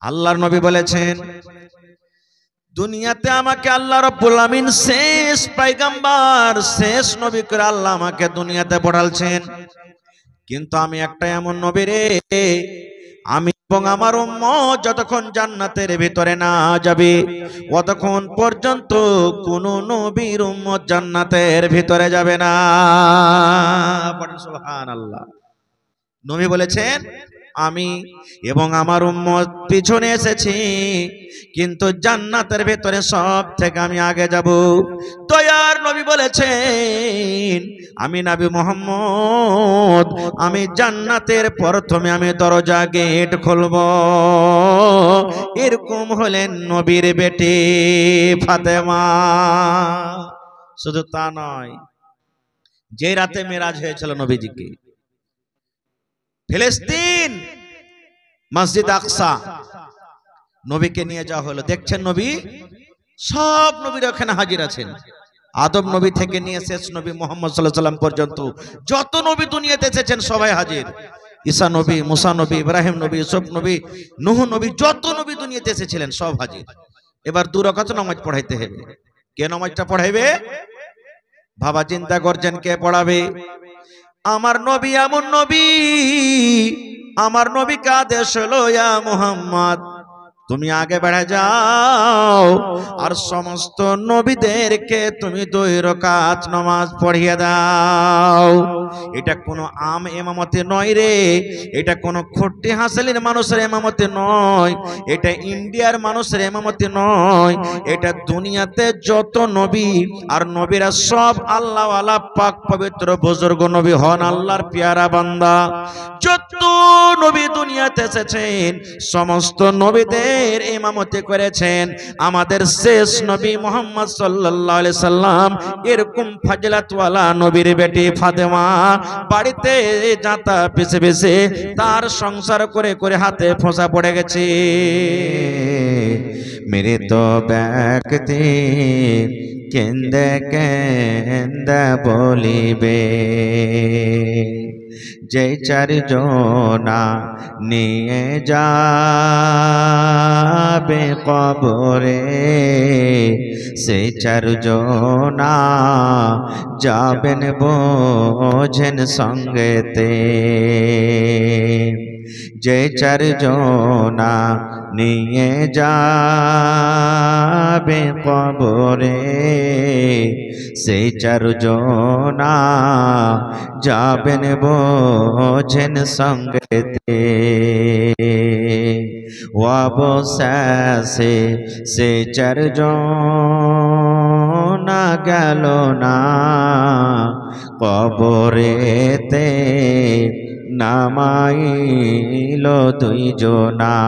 আল্লাহর নবী বলেছেন, দুনিয়াতে আমাকে আল্লাহ রাব্বুল আমিন শেষ পয়গম্বর শেষ নবী করে আল্লাহ আমাকে দুনিয়াতে পাঠালছেন, কিন্তু আমি একটা এমন নবী রে, আমি এবং আমার উম্মত যতক্ষণ জান্নাতের ভিতরে না যাবে ততক্ষণ পর্যন্ত কোন নবীর উম্মত জান্নাতের ভিতরে যাবে না। পড়েন সুবহানাল্লাহ। নবী বলেছেন, আমি এবং আমার উম্মত পিছনে এসেছি, কিন্তু জান্নাতের ভেতরে সব থেকে আমি আগে যাব। দয়ার নবী বলেছেন, আমি নবী মুহাম্মদ, আমি জান্নাতের প্রথমে আমি দরজা গেট খুলব। এরকম হলেন নবীর বেটি ফাতেমা। শুধু তা নয়, যে রাতে মেরাজ হয়েছিল নবীজিকে, ফিলিস্তিন মসজিদ আকসা নবীকে নিয়ে যাওয়া হলো। দেখছেন নবী, সব নবীরা ওখানে হাজির আছেন, আদম নবী থেকে নিয়ে শেষ নবী মুহাম্মদ সাল্লাল্লাহু আলাইহি সাল্লাম পর্যন্ত যত নবী দুনিয়াতে এসেছেন সবাই হাজির। ঈসা নবী, মুসা নবী, ইব্রাহিম নবী, ইউসুফ নবী, নূহ নবী, যত নবী দুনিয়াতে এসেছিলেন সব হাজির। এবার 2 রাকাত নামাজ পড়াইতে হবে। কে নামাজটা পড়াইবে? বাবা চিন্তা করছেন কে পড়াবে? আমার নবী এমন নবী, আমার নবীকে আদেশ হলো, ইয়া মুহাম্মদ তুমি আগে বেড়ে যাও আর সমস্ত নবীদেরকে তুমি 2 রাকাত নামাজ পড়িয়ে দাও। এটা কোনো আম ইমামতি নয় রে, এটা কোনো খট্টি হাসিলের মানুষের ইমামতি নয়, এটা ইন্ডিয়ার মানুষের ইমামতি নয়, এটা দুনিয়াতে যত নবী আর নবীরা সব আল্লাহ ওয়ালা পাক পবিত্র বুজুর্গ নবী হন, আল্লাহর পেয়ারা বান্দা। যত নবী দুনিয়াতে এসেছেন সমস্ত নবীদের ইমামতি করেছেন আমাদের শেষ নবী মুহাম্মদ সাল্লাল্লাহু আলাইহি সাল্লাম। এরকম ফাজিলাতওয়ালা নবীর বেটি ফাতেমা বাড়িতে যাতা পিছে পিছে তার সংসার করে করে হাতে ফোঁসা পড়ে গেছে। মেরে তো ব্যক্তি কেন্দে কেন্দে বলিবে, যে 4 জনা নিয়ে যাবে কবরে, সেই 4 জনা যাবেন বোঝেন সঙ্গেতে। যে 4 জনা নিয়ে যাবে কবরে, সেই 4 জনা যাবেন বোঝেন সঙ্গেতে। অবশেষে সে 4 জনা গেল না কবরেতে, নামাইল 2 জনা।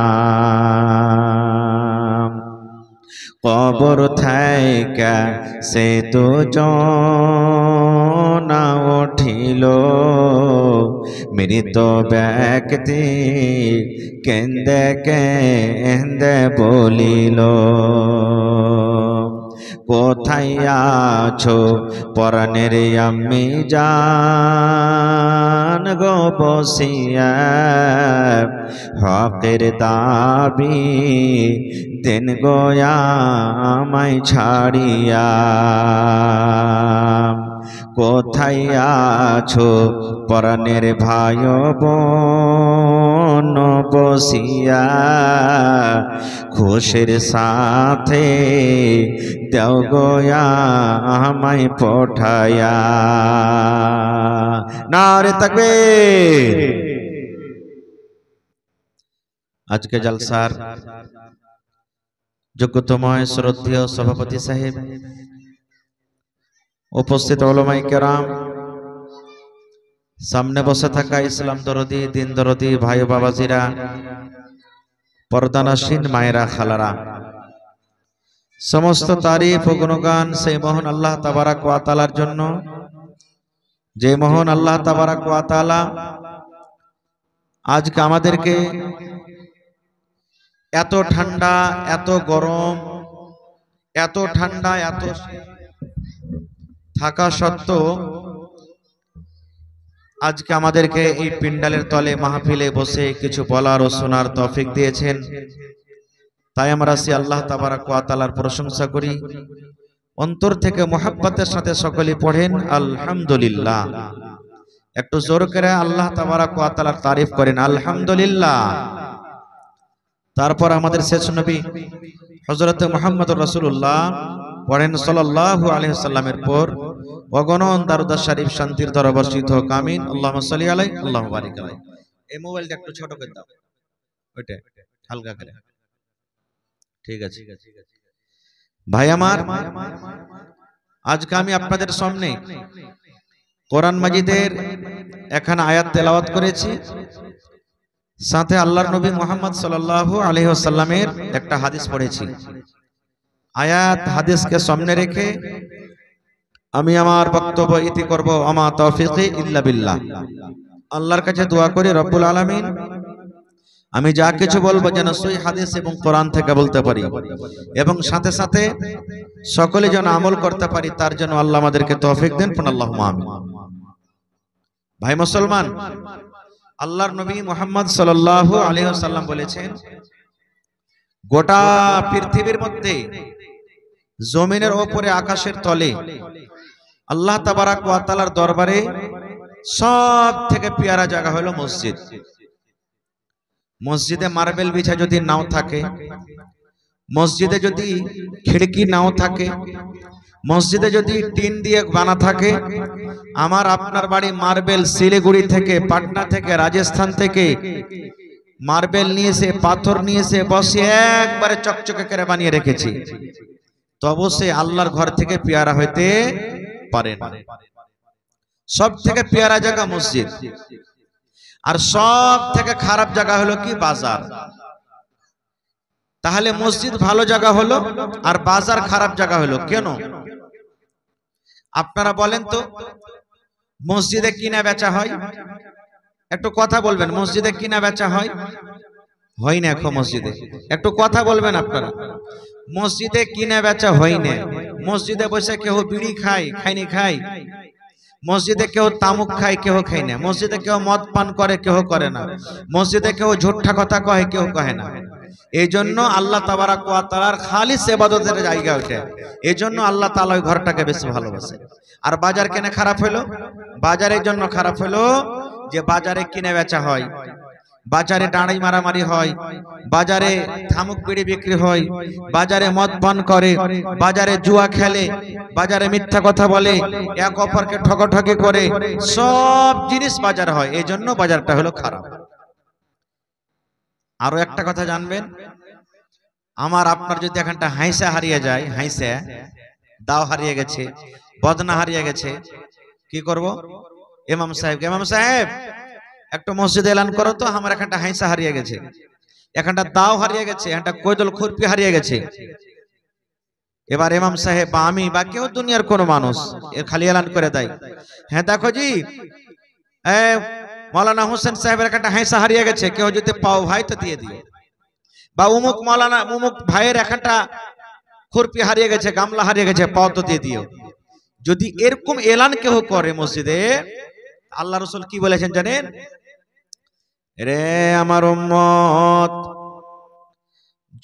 কবর থেকে সে 2 জনা উঠিল, মৃত ব্যক্তি কেন্দে কেন্দে বলিল, কোথায় আছো পরাণের আম্মি জান গো বসিয়া, হকের দাবি দেন গো আমায় ছাড়িয়া। কোথায় আছো পরাণের ভাই বোন বসিয়া, খুশির সাথে দেও গো আমায় পঠায়া। নারে তাকবীর। আজকে জলসার যোগ্যতময় শ্রদ্ধেয় সভাপতি সাহেব, উপস্থিত উলামায়ে কেরাম, সামনে বসে থাকা ইসলাম দরদি, দিন দরদি ভাই বাবাজিরা, পর্দানাসীন মায়েরা, খালারা, সমস্ত তারিফ ও গুণগান সেই মহান আল্লাহ তাবারাক ওয়া তাআলার জন্য, যে মহান আল্লাহ তাবারাক ওয়া তাআলা আজকে আমাদেরকে এত ঠান্ডা, এত গরম, এত ঠান্ডা, এত থাকা সত্ত্বেও আজকে আমাদেরকে এই পিন্ডালের তলে মাহফিলে বসে কিছু বলার ও শোনার তৌফিক দিয়েছেন, তাই আমরা সে আল্লাহ তাবারাক ওয়া তাআলার প্রশংসা করি। অন্তর থেকে মুহাব্বতের সাথে সকলে পড়েন আলহামদুলিল্লাহ। একটু জোর করে আল্লাহ তাবারাক ওয়া তাআলার তারিফ করেন আলহামদুলিল্লাহ। তারপর আমাদের শেষ নবী হযরত মুহাম্মদুর রাসূলুল্লাহ পড়েন সাল্লাল্লাহু আলাইহি ওয়াসাল্লামের পর অগণন দারুদ শরীফ শান্তির ধারা বর্ষিত হোক, আমিন। আল্লাহুম্মা সাল্লি আলাইহি আল্লাহুম্মা বারিক আলাইহি। এই মোবাইলটা একটু ছোট করে দাও, ওইটা হালকা করে, ঠিক আছে ভাই আমার। আজকে আমি আপনাদের সামনে কোরআন মাজিদের এখানে আয়াত তেলাওয়াত করেছি, সাথে আল্লাহর নবী মুহাম্মদ সাল্লাল্লাহু আলাইহি ওয়াসাল্লামের একটা হাদিস পড়েছি। আয়াত হাদিসকে সামনে রেখে আমি আমার বক্তব্য ইতি করব। আমা তৌফিকি ইল্লা বিল্লাহ। আল্লাহর কাছে দোয়া করি রব্বুল আলামিন আমি যা কিছু বলবো যেন সহিহ হাদিস এবং কোরআন থেকে বলতে পারি, এবং সাথে সাথে সকলে যেন আমল করতে পারি, তার জন্য আল্লাহ আমাদেরকে তৌফিক দেন। আল্লাহুম্মা আমিন। ভাই মুসলমান, আল্লাহর নবী মুহাম্মদ সাল্লাল্লাহু আলাইহি ওয়াসাল্লাম বলেছেন, গোটা পৃথিবীর মধ্যে জমিনের উপরে আকাশের তলে আল্লাহ তাবারাক ওয়া তাআলার দরবারে সব থেকে পেয়ারা জায়গা হলো মসজিদ। মসজিদে মার্বেল বিছা যদি নাও থাকে, মসজিদে যদি খিড়কি নাও থাকে, মসজিদে যদি টিন দিয়ে বানা থাকে, আমার আপনার বাড়ি মার্বেল শিলিগুড়ি থেকে, পাটনা থেকে, রাজস্থান থেকে মার্বেল নিয়েছে, পাথর নিয়েছে, বসে একবারে চকচকে করে বানিয়ে রেখেছি, তবু সে আল্লাহর ঘর থেকে পেয়ারা হইতে পারে না। সব থেকে পেয়ারা জায়গা মসজিদ। আর সব থেকে খারাপ জায়গা হলো কি? বাজার। তাহলে মসজিদ ভালো জায়গা হলো আর বাজার খারাপ জায়গা হলো কেন? আপনারা বলেন তো, মসজিদে কিনা বেচা হয়? একটু কথা বলবেন। মসজিদে কিনা বেচা হয়? হয় না। এখন মসজিদে একটু কথা বলবেন আপনারা। মসজিদে কিনা বেচা হয় না। মসজিদে বসে কেউ বিড়ি খায়, খায়নি খায়। মসজিদে কেউ তামুক খায়, কেউ খায় না। মসজিদে কেউ মদ পান করে, কেউ করে না। মসজিদে কেউ ঝুঠা কথা কয়, কেউ কহে না। এই জন্য আল্লাহ তাবারাক ওয়া তাআলার খালিস ইবাদতের জায়গা ওঠে। এই জন্য আল্লাহ তাআলা ওই ঘরটাকে বেশি ভালোবাসে। আর বাজার কেন খারাপ হলো? বাজারের জন্য খারাপ হলো যে বাজারে কিনে বেচা হয়, বাজারে ডাঁড়ি মারামারি হয়, বাজারে থামুক বিড়ি বিক্রি হয়, বাজারে মদ পান করে, বাজারে জুয়া খেলে, বাজারে মিথ্যা কথা বলে, এক অপরকে ঠকাঠকি করে, সব জিনিস বাজার হয়। এই জন্য বাজারটা হলো খারাপ। আরো একটা কথা জানবেন, আমার আপনার যদি এখানটা হাইসা হারিয়ে যায়, হাইসা দাও হারিয়ে গেছে, বদনা হারিয়ে গেছে, কি করব? ইমাম সাহেব, ইমাম সাহেব একটু মসজিদে এলান করো তো, আমার এখানটা হাইসা হারিয়ে গেছে, এখানটা দাও হারিয়ে গেছে, এখানটা কোদল খুরপি হারিয়ে গেছে। এবার ইমাম সাহেব বা আমি বা কেউ দুনিয়ার কোনো মানুষ খালি এলান করে দেয়, হ্যাঁ দেখো জি মৌলানা হোসেন সাহেবের এখানটা হাইসা হারিয়ে গেছে, কেউ যদি পাও ভাই তো দিয়ে দিও। বা উমুক মৌলানা উমুক ভাইয়ের এখানটা খুরপি হারিয়ে গেছে, গামলা হারিয়ে গেছে, পাও তো দিয়ে দিও। যদি এরকম এলান কেউ করে মসজিদে, আল্লাহ রাসূল কি বলেছেন জানেন? রে আমার উম্মত,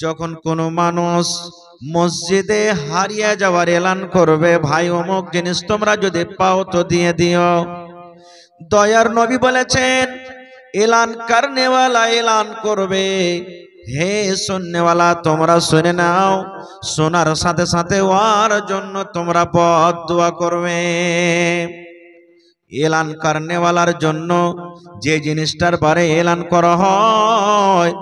যখন কোন মানুষ মসজিদে হারিয়ে যাওয়ার এলান করবে, ভাই অমুক জিনিস তোমরা যদি পাও তো দিয়ে দিও। দয়ার নবী বলেছেন, এলান করনেওয়ালা এলান করবে, হে শুননেওয়ালা তোমরা শুনে নাও, শোনার সাথে সাথে ওয়ার জন্য তোমরা বদদুয়া করবে। এলান করনেওয়ালার জন্য যে জিনিসটার বারে এলান করা হয়,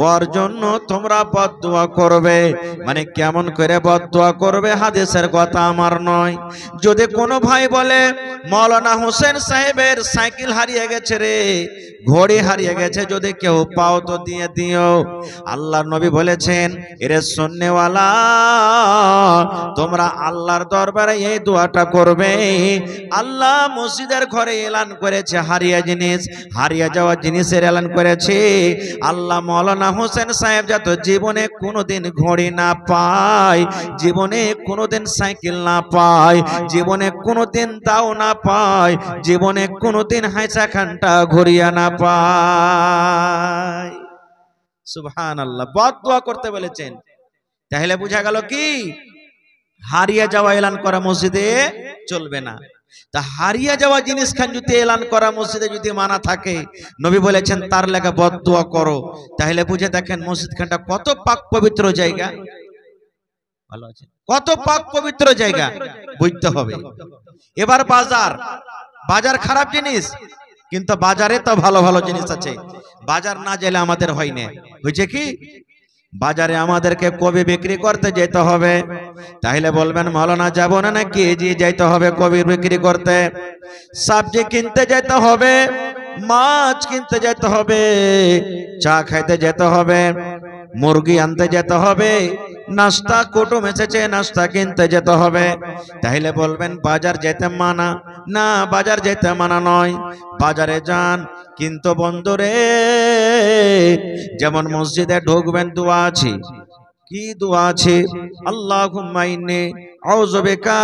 ওর জন্য তোমরা বদদুয়া করবে। মানে কেমন করে বদদুয়া করবে? হাদিসের কথা আমার নয়। যদি কোনো ভাই বলে মৌলানা হোসেন সাহেবের সাইকেল হারিয়ে গেছে রে, ঘড়ি হারিয়ে গেছে, যদি কেউ পাও তো দিয়ে দিও। আল্লাহর নবী বলেছেন, এরে শুননেওয়ালা তোমরা আল্লাহর দরবারে এই দোয়াটা করবে। আল্লাহ মসজিদের ঘরে এলান করেছে হারিয়ে জিনিস, হারিয়ে যাওয়া জিনিসের এলান করেছি। আল্লাহ মৌলানা হোসেন সাহেব যাতে জীবনে কোনোদিন ঘড়ি না পায়, জীবনে কোনোদিন সাইকেল না পায়, জীবনে কোনোদিন দাও না পায়, জীবনে কোনোদিন হাইসা খানটা ঘুরিয়া না পায়। সুবহানাল্লাহ, বদদুয়া করতে বলেছেন। তাহলে বোঝা গেল কি হারিয়ে যাওয়া এলান করা মসজিদে চলবে না। তা হারিয়ে যাওয়া জিনিস খান যদি এলান করা মসজিদে যদি মানা থাকে, নবী বলেছেন তার লেগে বদদুয়া করো। তাহলে বুঝে দেখেন মসজিদ খানটা কত পাক পবিত্র জায়গা, ভালো আছে, কত পাক পবিত্র জায়গা বুঝতে হবে। এবার বাজার, বাজার খারাপ জিনিস, কিন্তু বাজারে তো ভালো ভালো জিনিস আছে। বাজার না গেলে আমাদের হয় না। হয়েছে কি বাজারে আমাদেরকে কবি বিক্রি করতে যেতে হবে। তাহলে বলবেন মাওলানা যাব না নাকি? জি যাইতে হবে কবি বিক্রি করতে, সবজি কিনতে যেতে হবে, মাছ কিনতে যেতে হবে, চা খাইতে যেতে হবে, মুরগি আনতে যেতে হবে, নাস্তা কুটুম এসেছে নাস্তা কিনতে যেতে হবে। তাহলে বলবেন বাজার যেতে মানা? না, বাজার যেতে মানা নয়, বাজারে যান। কিন্তু বন্ধুরে, যেমন মসজিদে ঢুকবেন দোয়া আছে, কি দোয়া আছে? আল্লাহুম্মা ইন্নী আউযু বিকা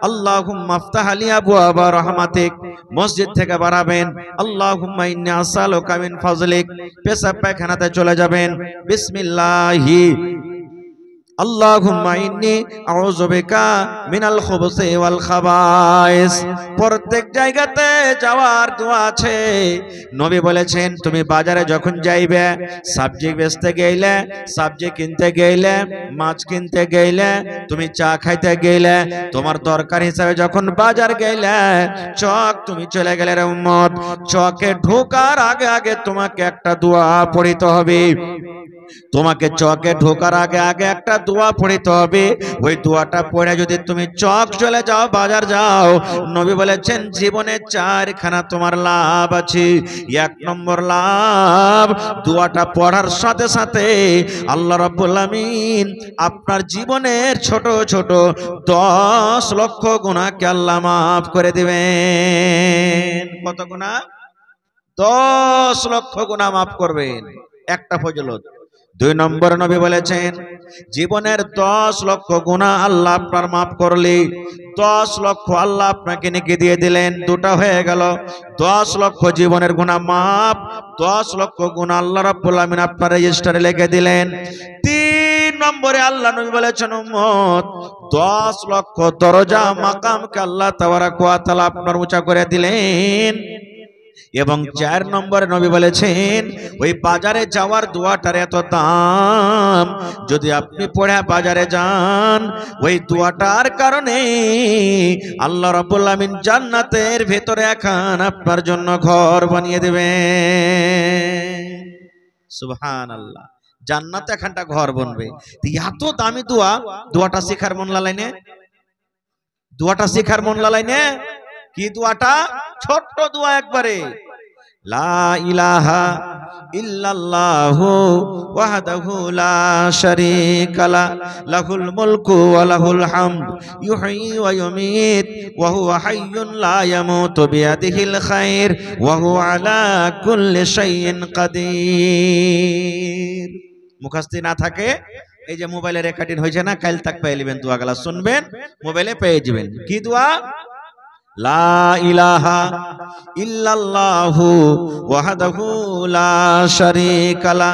আল্লাহুম্মা আফতাহ লি আবওয়াবা রাহমাতিক। মসজিদ থেকে বাড়াবেন আল্লাহুম্মা ইন্নী আসআলুকা মিন ফাজলিক। পেশাব পায়খানাতে চলে যাবেন বিসমিল্লাহি আল্লাহুম্মা ইন্নী আউযু বিকা মিনাল খুবুসি ওয়াল খাবায়েস। প্রত্যেক জায়গাতে যাওয়ার দোয়া আছে। নবী বলেছেন তুমি বাজারে যখন যাইবে, সবজি বেচতে গেলে, সবজি কিনতে গেলে, মাছ কিনতে গেলে, তুমি চা খাইতে গেলে, তোমার দরকার হিসাবে যখন বাজার গেলে, চক তুমি চলে গেলে রে উম্মত, চকে ঢোকার আগে আগে তোমাকে একটা দোয়া পড়িতে হবে। তোমাকে চকে ঢোকার আগে আগে একটা দোয়া পড়িতে হবে। ওই দোয়াটা পড়ে যদি তুমি চক চলে যাও, বাজার যাও, নবী বলেছেন জীবনে চারখানা তোমার লাভ আছে। এক নম্বর লাভ, দোয়াটা পড়ার সাথে সাথে আল্লাহ রাব্বুল আমিন আপনার জীবনের ছোট ছোট 10 লক্ষ গুনাহকে আল্লাহ মাফ করে দিবেন। কত গুনাহ? 10 লক্ষ গুনাহ মাফ করবেন। একটা ফজিলত। 2 নম্বর নবী বলেছেন জীবনের 10 লক্ষ গুনাহ আল্লাহ আপনার মাফ করলে 10 লক্ষ আল্লাহ আপনাকে নেকি দিয়ে দিলেন। দুটো হয়ে গেল। 10 লক্ষ জীবনের গুনাহ মাফ, 10 লক্ষ গুনাহ আল্লাহ রাব্বুল আমিন আপনার রেজিস্টারে লিখে দিলেন। 3 নম্বরে আল্লাহ নবী বলেছেন উম্মত 10 লক্ষ দরজা মাকামকে আল্লাহ তাবারাক ওয়া তাআলা আপনার উঁচা করে দিলেন। এবং 4 নম্বরে নবী বলেছেন ওই বাজারে যাওয়ার দোয়াটার এত দাম, যদি আপনি পড়ে বাজারে যান, ওই দোয়াটার কারণে আল্লাহ রাব্বুল আমিন জান্নাতের ভেতরে এখন আপনার জন্য ঘর বানিয়ে দেবেন। সুবহানাল্লাহ, জান্নাতে এখানটা ঘর বনবে। এত দামি দোয়া, দোয়াটা শিখার মন লালাইনে, দোয়াটা শিখার মন লালাইনে। কি দোয়াটা? ছোট্ট দোয়া একবারে, লা ইলাহা ইল্লাল্লাহু ওয়াহদাহু লা শারীকা লা লাহুল মুলকু ওয়া লাহুল হামদ ইউহয়ী ওয়া ইউমীত ওয়া হুয়া হাইয়্যুন লা ইয়ামুতু বিয়াদিহিল খায়র ওয়া হুয়া আলা কুল্লি শাইইন কাদির। মুখস্থি না থাকে, এই যে মোবাইলে রেকর্ডিং হয়েছে না, কাল তাক পেয়ে নেবেন, দোয়াগুলা শুনবেন, মোবাইলে পেয়ে যাবেন। কি দোয়া? লা ইলাহা ইল্লাল্লাহু ওয়াহদাহু লা শারীকা লা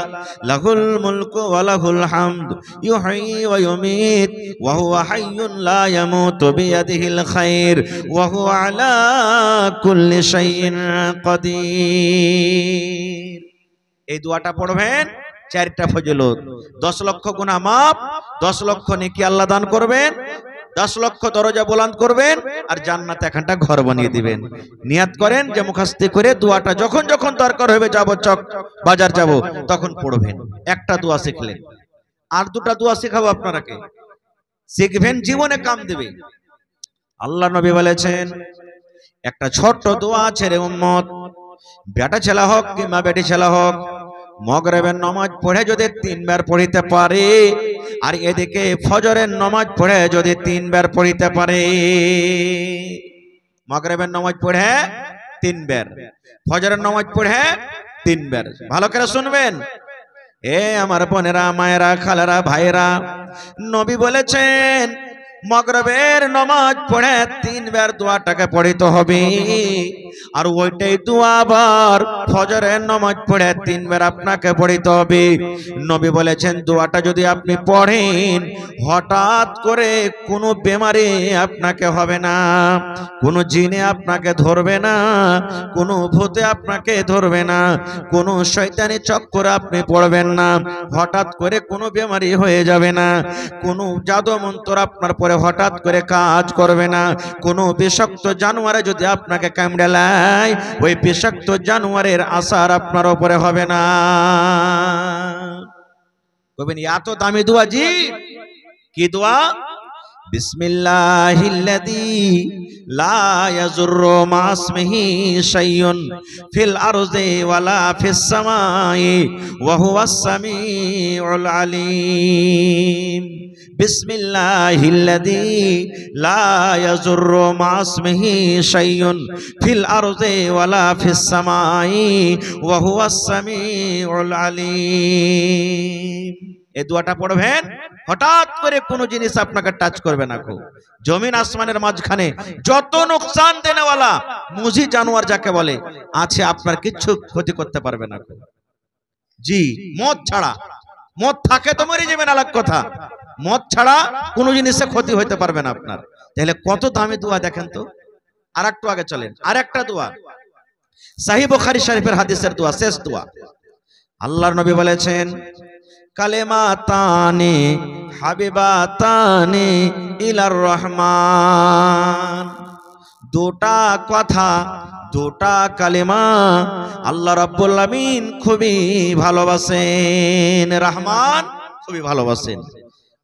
লাহুল মুলকু ওয়া লাহুল হামদ ইউহয়ী ওয়া ইউমীত ওয়া হুয়া হাইয়্যুন লা ইয়ামুতু বিয়াদিহিল খায়র ওয়া হুয়া আলা কুল্লি শাইইন কাদির। এই দোয়াটা পড়বেন, 4টা ফজিলত। 10 লক্ষ গুনাহ মাফ, 10 লক্ষ নেকি আল্লাহ দান করবেন, 10 লক্ষ দরজা বুলন্দ করবেন, আর জান্নাতে এখানটা ঘর বানিয়ে দিবেন। নিয়াত করেন যে মুখস্থি করে দোয়াটা যখন যখন দরকার হবে, যাব চক বাজার যাব, তখন পড়বেন। একটা দোয়া শিখলেন, আর 2টা দোয়া শেখাবো আপনারাকে, শিখবেন, জীবনে কাম দেবে। আল্লাহ নবী বলেছেন একটা ছোট্ট দোয়া আছে রে উম্মত, বেটা ছেলে হোক কিংবা বেটি ছেলে হোক, মাগরিবের নামাজ পড়ে যদি 3 বার পড়িতে পারে, আর এদিকে ফজরের নামাজ পড়ে যদি 3 বার পড়িতে পারে, মাগরিবের নামাজ পড়ে 3 বার, ফজরের নামাজ পড়ে 3 বার। ভালো করে শুনবেন এ আমার বোনেরা, মায়েরা, খালারা, ভাইরা, নবী বলেছেন মাগরিবের নামাজ পড়ে 3 বার দোয়াটাকে পড়িতে হবে, আর ওইটাই দোয়া আবার ফজরের নামাজ পড়ে 3 বার আপনাকে পড়িতে হবে। নবী বলেছেন দোয়াটা যদি আপনি পড়েন হঠাৎ করে কোনো বেমারি আপনাকে হবে না, কোনো জিনে আপনাকে ধরবে না, কোনো ভূতে আপনাকে ধরবে না, কোনো শয়তানি চক্করে আপনি পড়বেন না, হঠাৎ করে কোনো বেমারি হয়ে যাবে না, কোনো জাদু মন্ত্র আপনার পরে হঠাৎ করে কাজ করবে না। কোনো বিষাক্ত জানোয়ারে যদি আপনাকে কামড়ে নেয় ওই বিষাক্ত জানোয়ারের আসার আপনার উপরে হবে না। কবেন এত দামি দোয়া জি, কি দোয়া? বিসমিল্লাহিল্লাযী লা ইয়াযুররু মা ইসমিহি শাইউন ফিল আরদি ওয়ালা ফিস সামাই ওয়া হুয়াস সামিউল আলীম। বিসমিল্লাহিল্লাযী লা ইয়াযুররু মা ইসমিহি শাইউন ফিল আরদি ওয়ালা ফিস সামাই ওয়া হুয়াস সামিউল আলীম। এই দোয়াটা পড়বেন, হঠাৎ করে কোনো জিনিস আপনাকে টাচ করবে না। জমিন আসমানের মাঝখানে যত নোকসান দেনেওয়ালা মুজি জানোয়ার যাকে বলে আছে আপনার কিচ্ছু ক্ষতি করতে পারবে না জি, মদ ছাড়া। মদ থাকে তো মরে যাবেন আলাদা কথা, মদ ছাড়া কোনো জিনিসে ক্ষতি হতে পারবে না আপনার। তাহলে কত দামি দোয়া দেখেন তো। আর একটু আগে চলেন, আর একটা দোয়া সহিহ বুখারী শরীফের হাদিসের দোয়া, শেষ দোয়া। আল্লাহর নবী বলেছেন কালেমাতানি হাবিবাতানি ইলার রহমান, দুটা কথা, দুটা কালেমা আল্লাহ রাব্বুল আমিন খুবই ভালোবাসেন। রহমান খুবই ভালোবাসেন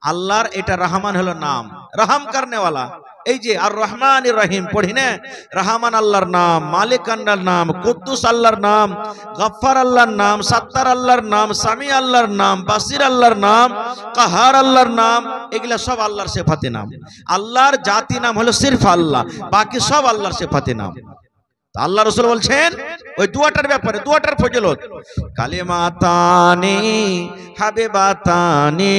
আল্লাহর, এটা রহমান হলো নাম, রহম করনেওয়ালা। এই যে আর রহমান রহিম পড়ি না, রহমান আল্লাহর নাম, মালিক আল্লাহর নাম, কুদ্দুস আল্লাহর নাম, গফফার আল্লাহর নাম, সাত্তার আল্লাহর নাম, সামি আল্লাহর নাম, বাসির আল্লাহর নাম, কাহার আল্লাহর নাম, এগুলা সব আল্লাহর সিফাতে নাম। আল্লাহর জাতি নাম হলো সিরফ আল্লাহ, বাকি সব আল্লাহর সিফাতে নাম। আল্লাহ রাসূল বলছেন ওই দুয়াটার ব্যাপারে, দুয়াটার ফজিলত কালিমাতানি হাবিবাতানি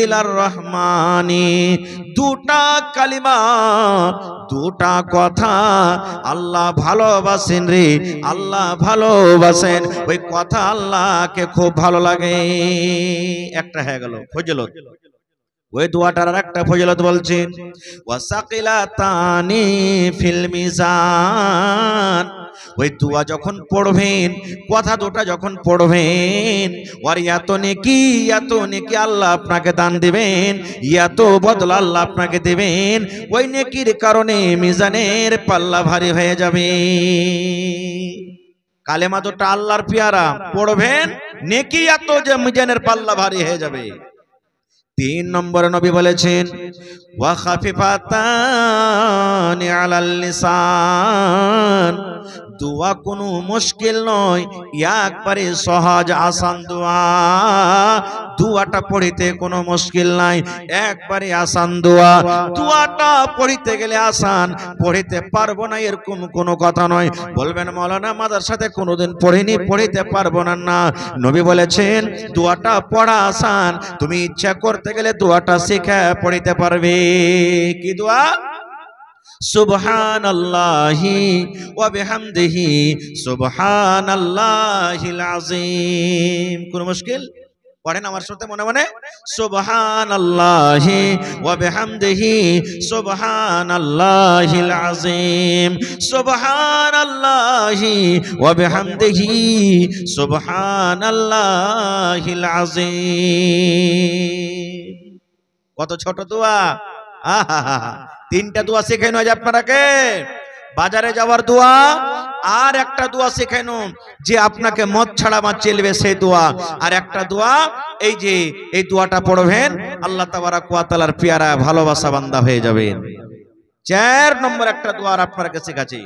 ইলার রহমানি, দুটা কালিমা, দুটা কথা আল্লাহ ভালোবাসেন রে, আল্লাহ ভালোবাসেন, ওই কথা আল্লাহকে খুব ভালো লাগে। একটা হয়ে গেল ফজিলত। ওই দোয়াটার একটা ফজিলত বলছেন ওয়াসাকিলাতানি ফিল মিজান, ওই দোয়া যখন পড়বেন, কথা দুটা যখন পড়বেন, ওর এত নেকি আল্লাহ আপনাকে দান দিবেন, এত বদলা আল্লাহ আপনাকে দিবেন, ওই নেকির কারণে মিজানের পাল্লা ভারী হয়ে যাবে। কালেমা দুটা আল্লাহর পেয়ারা, পড়বেন নেকি এত যে মিজানের পাল্লা ভারী হয়ে যাবে। 3 নম্বরে নবী বলেছেন ওয়া খাফিফাতানি আলাল লিসান, দোয়া কোনো মুশকিল নয়, একবারে সহজ আসান দোয়া। দোয়াটা পড়িতে কোনো মুশকিল নাই, একবারে আসান দোয়া। দোয়াটা পড়িতে গেলে আসান, পড়িতে পারবো না এরকম কোনো কথা নয়। বলবেন মাওলানা মাদ্রাসাতে কোনোদিন পড়িনি, পড়িতে পারবো না। না, নবী বলেছেন দোয়াটা পড়া আসান, তুমি ইচ্ছা করতে গেলে দোয়াটা শিখে পড়িতে পারবে। কি দোয়া? সুবহানাল্লাহি ওয়া বিহামদিহি সুবহানাল্লাহিল আযীম। কোন মুশকিল? পড়েন আমার সাথে মনে মনে, সুবহানাল্লাহি ওয়া বিহামদিহি সুবহানাল্লাহিল আযীম, সুবহানাল্লাহি ওয়া বিহামদিহি সুবহানাল্লাহিল আযীম। কত ছোট দোয়া! আহা, 3টা দোয়া শেখানো আজ আপনারাকে। বাজারে যাওয়ার দোয়া, আর একটা দোয়া শেখানো যে আপনাকে মদ ছাড়া চলবে সেই দোয়া, আর একটা দোয়া এই যে এই দোয়াটা পড়বেন আল্লাহ তাবারাক ওয়া তাআলার পেয়ারা ভালোবাসা বান্দা হয়ে যাবেন। 4 নম্বর একটা দোয়া আপনাকে শেখাচ্ছি।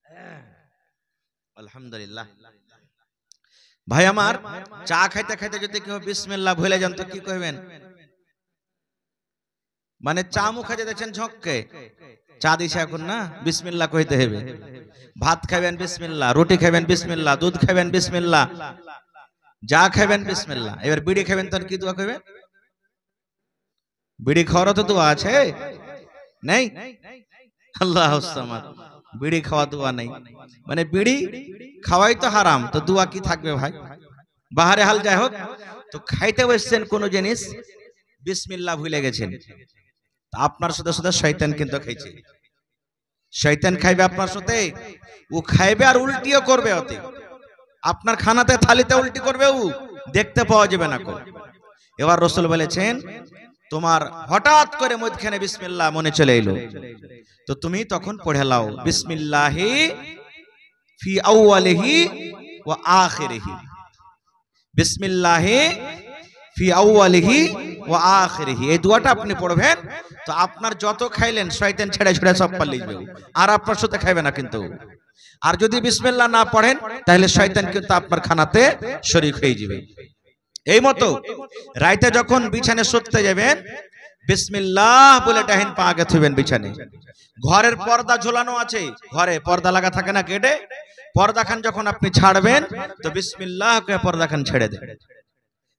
হ্যাঁ, আলহামদুলিল্লাহ। ভাই আমার, চা খাইতে খাইতে যদি কেউ বিসমিল্লাহ ভুলে যান তো কি কইবেন? মানে চা মুখে যে দেখছেন ঝক্কে চা দিছে এখন না, বিসমিল্লাহ কইতে হবে। ভাত খাবেন বিসমিল্লাহ, রুটি খাবেন বিসমিল্লাহ, দুধ খাবেন বিসমিল্লাহ, যা খাবেন বিসমিল্লাহ। এবার বিড়ি খাবেন তার কি দোয়া কইবেন? বিড়ি খাওয়ারও তো দোয়া আছে, নেই? আল্লাহুস সামাদ, বিড়ি খাওয়া দোয়া নেই, মানে বিড়ি খাওয়াই তো হারাম, তো দোয়া কি থাকবে ভাই? বাহারে হাল যাই হোক, তো খাইতে বসছেন কোন জিনিস, বিসমিল্লাহ ভুলে গেছেন, আপনার সাথে সাথে শয়তান কিন্তু খাইছে। শয়তান খাইবে আপনার সাথে, ও খাইবে আর উল্টিও করবে, ওতে আপনার খানাতে থালিতে উল্টি করবে, ও দেখতে পাওয়া যাবে না। এবার রাসূল বলেছেন, তোমার হঠাৎ করে মধ্যখানে বিসমিল্লাহ মনে চলে এলো, তো তুমি তখন পড়ে লাও বিসমিল্লাহি ফি আউয়ালিহি ওয়া আখিরিহি, বিসমিল্লাহি ফি আউয়ালিহি ওয়া আখিরিহি, এই দোয়াটা আপনি পড়বেন, তো আপনার যত খাইলেন শয়তান ছেড়ে ছেড়ে সব পালিয়ে যাবে, আর আপনার সাথে খাইবে না কিন্তু। আর যদি বিসমিল্লাহ না পড়েন তাহলে শয়তান কিন্তু আপনার খানাতে শরীক হয়ে যাবে। এই মতো রাইতে যখন বিছানে শুতে যাবেন, বিসমিল্লাহ বলে ডাহিন পা আগে থুবেন বিছানে। ঘরের পর্দা ঝোলানো আছে, ঘরে পর্দা লাগা থাকে না, কেটে পর্দাখান যখন আপনি ছাড়বেন তো বিসমিল্লাহ কে পর্দাখান ছেড়ে দেন।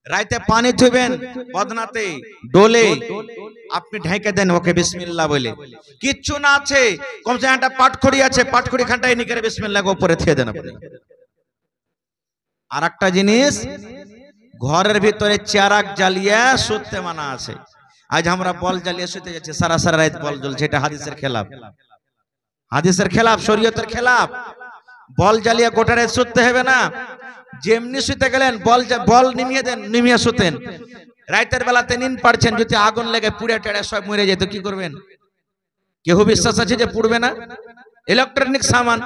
রাইতে পানি থুবেন বদনাতে ডোলে, আপনি ঢেকে দেন ওকে বিসমিল্লাহ বলে। কিচ্ছু না আছে, কমসে একটা পাটখড়ি আছে, পাটখড়ি খানটা এনে করে বিসমিল্লাহ উপরে থুয়ে দেন আপনি। আর একটা জিনিস, ঘরের ভিতরে চেরাগ জ্বালিয়ে শুতে মানা আছে। আজ আমরা বল জ্বালিয়ে শুতে যাচ্ছি, সারা সারা রাত বল জ্বলছে, এটা হাদিসের খেলাফ, হাদিসের খেলাফ, শরীয়তের খেলাফ। বল জ্বালিয়ে গোটা রাত শুতে হবে না। যেমনি শুতে গেলেন বল নিমিয়ে দেন, নিমিয়ে শুতেন। রাতের বেলাতে নিন পারছেন, যদি আগুন লেগে পুড়ে টেড়ে সব মরে যেত কি করবেন? কেউ বিশ্বাস আছে যে পুড়বে না? ইলেকট্রনিক সামান,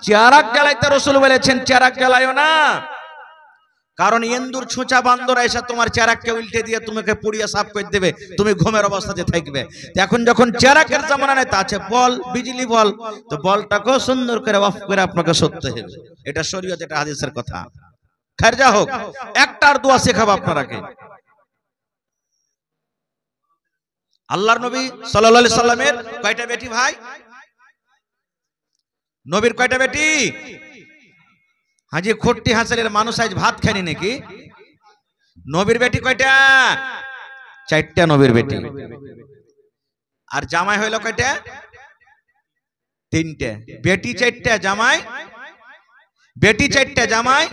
চেরাগ জ্বালাইতে রাসূল বলেছেন চেরাগ জ্বালায়ও না, কারণ ইন্দুর ছুঁচা বান্দর এসে তোমার চেরাগকে উল্টে দিয়ে তোমাকে পুড়িয়ে সাফ করে দেবে, তুমি ঘুমের অবস্থাতে থাকবে। এখন যখন চেরাগের জামানা নেই, তা আছে বল, বিজলি বল, তো বলটাকেও সুন্দর করে অফ করে আপনাকে সরতে হবে। এটা শরীয়ত, এটা হাদিসের কথা। খৈর যা হোক, একটার দোয়া শেখাবো আপনারাকে। আল্লাহর নবী সাল্লাল্লাহু আলাইহি সাল্লামের কয়টা বেটি ভাই? নবীর কয়টা বেটি? হাজি খট্টি হাসানের মানুষ আজ ভাত খায়নি নাকি? নবীর বেটি কয়টা? চারটা নবীর বেটি। আর জামাই হইল কয়টা? তিনটে। বেটি চারটা, জামাই, বেটি চারটা, জামাই।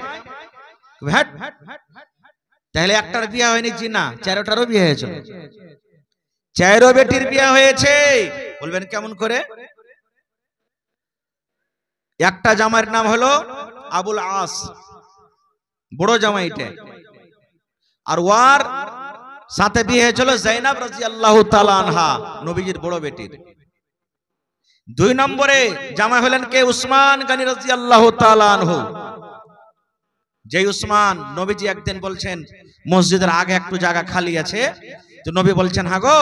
তাহলে একটার বিয়ে হয়নি জি না, চারটারও বিয়ে হয়েছে, চারো বেটির বিয়ে হয়েছে। বলবেন কেমন করে? একটা জামাইয়ের নাম হলো আবুল আস, বড় জামাইটা, আর ওয়ার সাথে বিয়ে হয়েছিল যায়েনাব রাদিয়াল্লাহু তাআলা আনহা, নবীজির বড় বেটির। দুই নম্বরে জামাই হলেন কে? উসমান গনি রাদিয়াল্লাহু তাআলা আনহু। যে উসমান, নবীজি একদিন বলছেন মসজিদের আগে একটু জায়গা খালি আছে, তো নবী বলছেন, হ্যাঁ গো,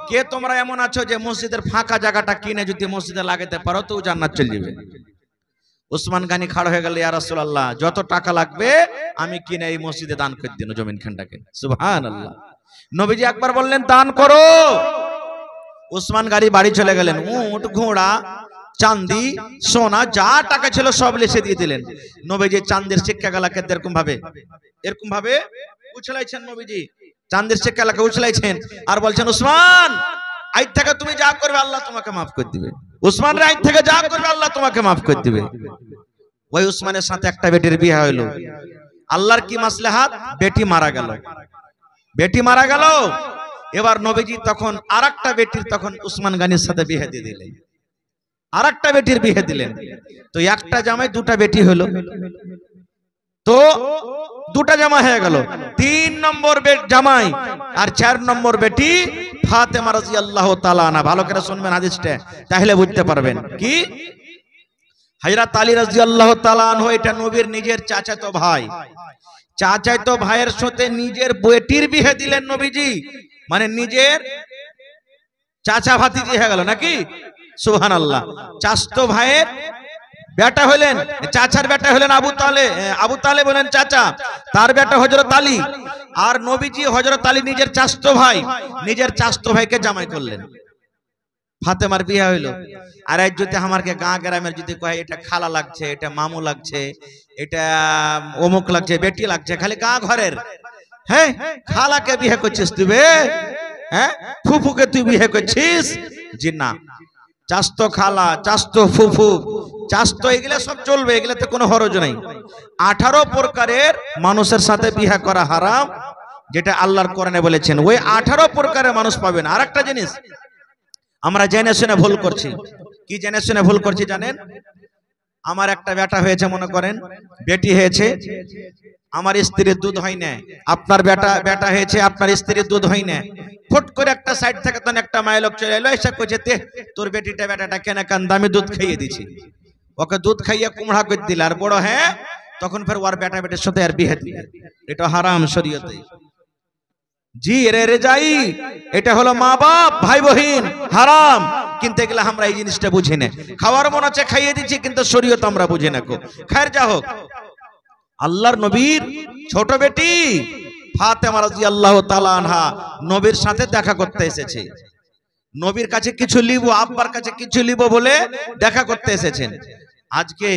কে তোমরা এমন আছো যে মসজিদের ফাঁকা জায়গাটা কিনে যদি মসজিদে লাগাতে পারো তো জান্নাত চলে যাবে। উসমান গানি খাড়া হয়ে গেল, ইয়া রাসূলুল্লাহ, যত টাকা লাগবে আমি কিনে এই মসজিদে দান করে দিন জমিন খানটাকে। সুবহানাল্লাহ। নবীজি একবার বললেন দান করো। উসমান গানি বাড়ি চলে গেলেন, উট ঘোড়া চাঁদি সোনা যা টাকা ছিল সব লিখে দিয়ে দিলেন। নবীজি চাঁদের শিক্ষা গালাকে এরকম ভাবে উছলাইছেন, নবীজি চাঁদের শিক্ষা গালাকে উছলাইছেন আর বলছেন, উসমান আজ থেকে তুমি যা করবে আল্লাহ তোমাকে মাফ করে দিবে। উসমান রে, আজ থেকে যা করবে আল্লাহ তোমাকে মাফ করে দিবে। ওই উসমানের সাথে একটা বেটির বিয়ে হইল। আল্লাহর কি মাসলাহাত, বেটি মারা গেল, বেটি মারা গেল। এবার নবীজি তখন আরেকটা বেটির, তখন উসমান গানির সাথে বিয়ে দিয়ে দিলেন, আরেকটা বেটির বিয়ে দিলেন। তো একটা জামাই দুটা বেটি হলো, তো দুটা জামাই হয়ে গেল। 3 নম্বর জামাই আর 4 নম্বর বেটি ফাতেমা রাদিয়াল্লাহু তাআলা আনহা। ভালো করে শুনবেন হাদিসটা, তাহলে বুঝতে পারবেন কি। হযরত আলী রাদিয়াল্লাহু তাআলা আনহু এটা নবীর নিজের চাচাতো ভাই, চাচাতো ভাইয়ের সাথে নিজের বেটির বিয়ে দিলেন নবীজি, মানে নিজের চাচা ভাতিজি হয়ে গেল নাকি? সুবহানাল্লাহ। চাচাতো ভাইয়ের বেটা হলেন, চাচার বেটা হলেন আবু তালেব হলেন চাচা, তার বেটা হযরত আলী। আর নবীজি হযরত আলী নিজের চাচতো ভাইকে জামাই করলেন। ফাতেমার বিয়ে হইলো। আর আজ যদি আমাকে গাঁ গ্রামের যদি কয় এটা খালা লাগছে, এটা মামু লাগছে, এটা অমুক লাগছে, বেটি লাগছে, খালি গাঁ ঘরের, হ্যাঁ খালাকে বিয়ে করছিস তুই, হ্যাঁ ফুফুকে তুই বিয়ে করছিস? জি না, চাস্তো খালা, চাস্তো ফুফু, চাস্তো এগুলা সব চলবে, এগুলাতে কোনো হরজ নাই। 18 প্রকারের মানুষের সাথে বিয়ে করা হারাম, যেটা আল্লাহর কোরআনে বলেছেন। ওই 18 প্রকারের মানুষ পাবেন। আর একটা জিনিস আমরা জেনে শুনে ভুল করছি। কি জেনে শুনে ভুল করছি জানেন? আমার একটা বেটা হয়েছে, মনে করেন বেটি হয়েছে, আমার স্ত্রীর দুধ হয় না। আপনার বেটা হয়েছে, আপনার স্ত্রীর দুধ হয় না। ফট করে একটা সাইড থেকে তখন একটা মায়ের লোক চলে এলো, এসে কইছে তে তোর বেটাটা কেন কান্দা, আমি দুধ খাইয়ে দিছি। ওকে দুধ খাইয়ে কুমড়া করে দিল, আর বড় হ্যাঁ তখন ফের ওর বেটার সাথে আর বিয়ে দিল। এটা হারাম শরীয়তে। জি রে যাই, এটা হলো মা বাপ ভাই বহিন হারাম, কিন্তু এগুলা আমরা এই জিনিসটা বুঝি না। খাওয়ার মন আছে খাইয়ে দিচ্ছি, কিন্তু শরীয়ত আমরা বুঝি না। খায়ের যা হোক, আল্লাহর নবীর ছোট বেটি ফাতেমা রাদিয়াল্লাহু তাআলা আনহা নবীর সাথে দেখা করতে এসেছে। নবীর কাছে কিছু লিব, আব্বার কাছে কিছু লিব বলে দেখা করতে এসেছেন। আজকে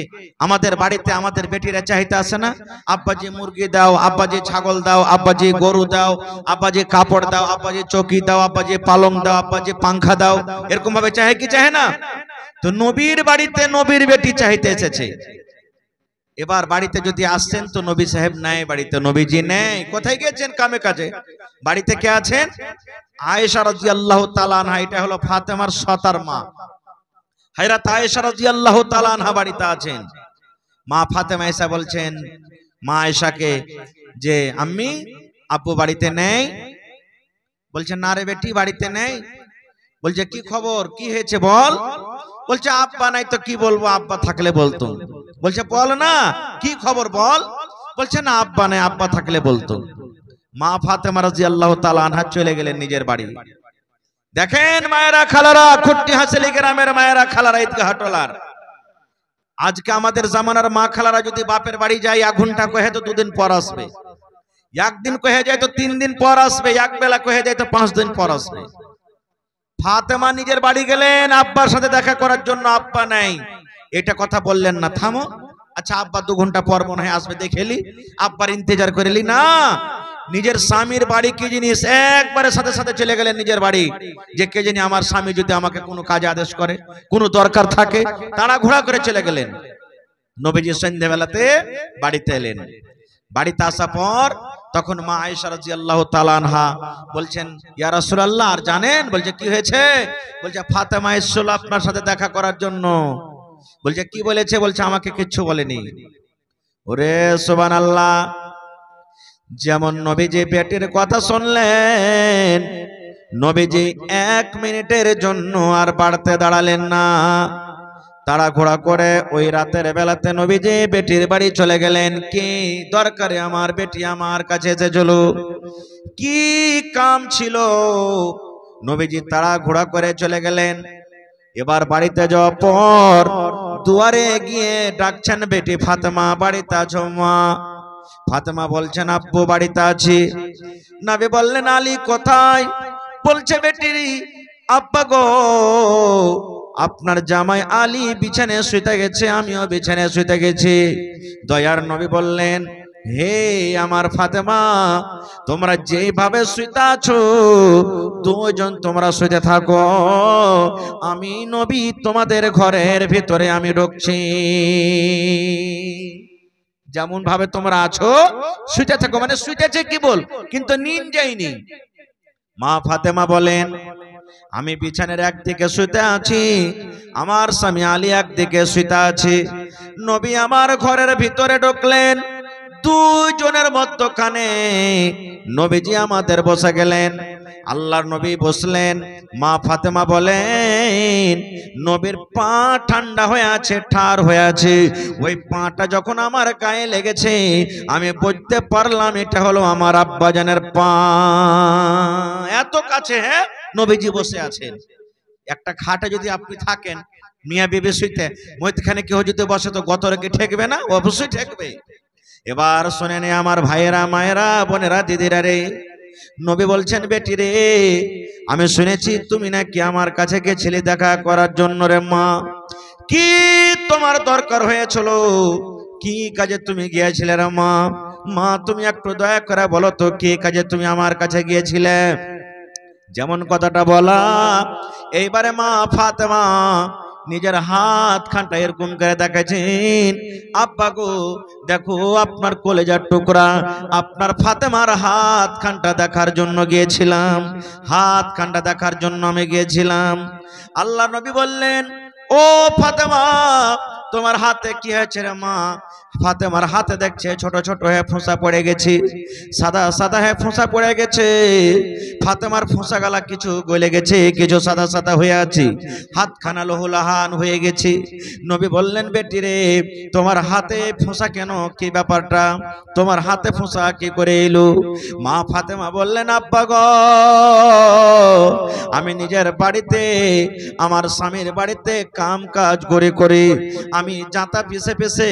আমাদের বাড়িতে আমাদের বেটিরা চাইতে আসে না, আব্বাজি মুরগি দাও, আব্বাজি ছাগল দাও, আব্বাজি গরু দাও, আব্বাজি কাপড় দাও, আব্বাজি চৌকি দাও, আব্বাজি পালং দাও, আব্বাজি পাংখা দাও, এরকম ভাবে চাহে কি চাহে না? তো নবীর বাড়িতে নবীর বেটি চাইতে এসেছে। এবার বাড়িতে যদি আসছেন তো নবী সাহেব নাই বাড়িতে, নবীজি নেই, কোথায় গিয়েছেন? কামে কাজে। বাড়িতে কে আছেন? আয়েশা রাদিয়াল্লাহু তাআলা আনহা, এটা হলো ফাতেমার সতার মা। হযরত আয়েশা রাদিয়াল্লাহু তাআলা আনহা বাড়িতে আছেন। মা ফাতেমা এসে বলছেন মা আয়েশাকে যে আম্মি আব্বু বাড়িতে নেই। বলছেন না রে বেটি বাড়িতে নেই। বলছে কি খবর, কি হয়েছে বল। বলছে আব্বা নাই তো কি বলবো, আব্বা থাকলে বলতো। বলছে বল না কি খবর বল। বলছে না আব্বা নাই, আব্বা থাকলে বলতো। মা ফাতেমা রাদিয়াল্লাহু তাআলা আনহা চলে গেলেন নিজের বাড়ি। দেখেন মায়েরা খালারা, খুট্টি হাসিলি গ্রামের মায়েরা খালারা, ঈদগাহ টলার, আজকে আমাদের জামানার মা খালারা যদি বাপের বাড়ি যায় 1 ঘন্টা কহে তো 2 দিন পর আসবে, একদিন কহে যায় তো 3 দিন পর আসবে, এক বেলা কহে যায় তো 5 দিন পর আসবে। ফাতেমা নিজের বাড়ি গেলেন আব্বার সাথে দেখা করার জন্য, আব্বা নাই। এটা কথা বললেন না, থামো, আচ্ছা আব্বা 2 ঘন্টা পর মনে হয় আসবে, দেখেলি, আব্বার ইন্তজার করেলি না। নিজের স্বামীর বাড়ি কি জিনিস, একবারে সাথে সাথে চলে গেলেন নিজের বাড়ি, যে কে জানি আমার স্বামী যদি আমাকে কোনো কাজে আদেশ করে, কোনো দরকার থাকে, তাড়াহুড়া করে চলে গেলেন। নবীজি সন্ধ্যাবেলাতে বাড়িতে এলেন। বাড়িতে আসা পর তখন মা আয়েশা রাদিয়াল্লাহু তাআলা আনহা বলছেন ইয়া রাসূলুল্লাহ, আর জানেন? বলছে কি হয়েছে? বলছে ফাতেমা এসেছিল আপনার সাথে দেখা করার জন্য। বলছে কি বলেছে? বলছে আমাকে কিচ্ছু বলেনি। ওরে সুবহানাল্লাহ, যেমন নবীজি পেটের কথা শুনলেন, নবীজি 1 মিনিটের জন্য আর বাড়তে দাঁড়ালেন না, তাড়াহুড়া করে ওই রাতের বেলাতে নবীজি বেটির বাড়ি চলে গেলেন। কি দরকারে আমার বেটি আমার কাছে এসেছিল, কি কাম ছিল, নবীজি তাড়াহুড়া করে চলে গেলেন। এবার বাড়িতে যাওয়ার পর দুয়ারে গিয়ে ডাকছেন বেটি ফাতেমা, বাড়িতে আছো মা? ফাতেমা বলছেন আব্বু বাড়িতে আছি। নবী বললেন আলী কোথায়? বলছে বেটি আব্বা গো, আপনার জামাই আলী বিছানায় শুইতে গেছে, আমিও বিছানায় শুইতে গেছি। দয়ার নবী বললেন হে আমার ফাতেমা, তোমরা যেভাবে শুইতে আছো 2 জন তোমরা শুইতে থাকো, আমি নবী তোমাদের ঘরের ভিতরে আমি ঢুকছি। যেমন ভাবে তোমরা আছো শুইতে থাকো, মানে শুইতেছে কি বল, কিন্তু নিন যায়নি। মা ফাতেমা বলেন আমি বিছানার একদিকে শুইতে আছি, আমার স্বামী আলী একদিকে শুইতে আছে। নবী আমার ঘরের ভিতরে ঢুকলেন, 2 জনের মধ্যখানে নবীজি আমাদের বসে গেলেন। আল্লাহর নবী বসলেন। মা ফাতেমা বলেন নবীর পা ঠান্ডা হয়ে আছে, ঠার হয়ে আছে। ওই পাটা যখন আমার গায়ে লেগেছে আমি বুঝতে পারলাম এটা হলো আমার আব্বাজানের পা। এত কাছে হ্যাঁ নবীজি বসে আছেন। একটা খাটে যদি আপনি থাকেন মিয়া বিবি শুইতে মধ্যখানে কেউ যদি বসে তো গতরে কি ঠেকবে না? অবশ্যই ঠেকবে। এবার শুনে নে আমার ভাইয়েরা, মায়েরা, বোনেরা, দিদিরা রে, নবী বলছেন, বেটি রে, আমি শুনেছি তুমি নাকি আমার কাছে গেছিলে দেখা করার জন্য রে মা। কি তোমার দরকার হয়েছিল? কি কাজে তুমি গিয়েছিলে রে মা? মা তুমি একটু দয়া করে বলো তো কি কাজে তুমি আমার কাছে গিয়েছিলে? যেমন কথাটা বলা, এইবারে মা ফাতেমা নিজের হাত খানটা এরকম করে দেখাচ্ছেন, আব্বা গো দেখো আপনার কলেজার টুকরা আপনার ফাতেমার হাত খানটা দেখার জন্য গিয়েছিলাম, হাত খানটা দেখার জন্য আমি গিয়েছিলাম। আল্লাহ নবী বললেন, ও ফাতেমা তোমার হাতে কি হয়েছে রে মা? ফাতেমার হাতে দেখছে ছোট ছোট হয়ে ফোঁসা পড়ে গেছে, সাদা সাদা হয়ে ফোঁসা পড়ে গেছে। ফাতেমার ফোঁসা গালা কিছু গলে গেছে, কিছু সাদা সাদা হয়ে আছে, হাতখানা লহুলাহান হয়ে গেছে। নবী বললেন, বেটি রে তোমার হাতে ফোঁসা কেন? কি ব্যাপারটা? তোমার হাতে ফোঁসা কি করে এলো? মা ফাতেমা বললেন, আব্বা গো আমি নিজের বাড়িতে আমার স্বামীর বাড়িতে কাম কাজ করে করে আমি জাতা পিছে পিছে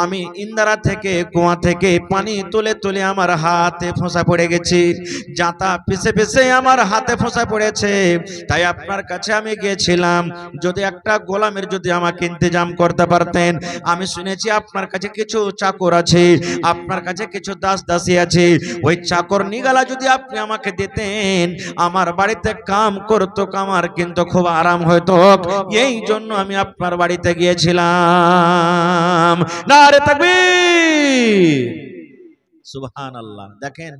আমি ইন্দারা থেকে কুয়া থেকে পানি তুলে তুলে আমার হাতে ফোঁসা পড়ে গেছে, জাতা পিছে পিছে আমার হাতে ফোঁসা পড়েছে। তাই আপনার কাছে আমি গিয়েছিলাম, যদি একটা গোলামের যদি আমাকে ইন্তজাম করতে পারতেন। আমি শুনেছি আপনার কাছে কিছু চাকর আছে, আপনার কাছে কিছু দাস দাসী আছে, ওই চাকর নিগালা যদি আপনি আমাকে দিতেন আমার বাড়িতে কাম করতো, আমার কিন্তু খুব আরাম হতো। এই জন্য আমি আপনার বাড়িতে গিয়েছিলাম। নারে তাকবীর, সুবহানাল্লাহ। দেখেন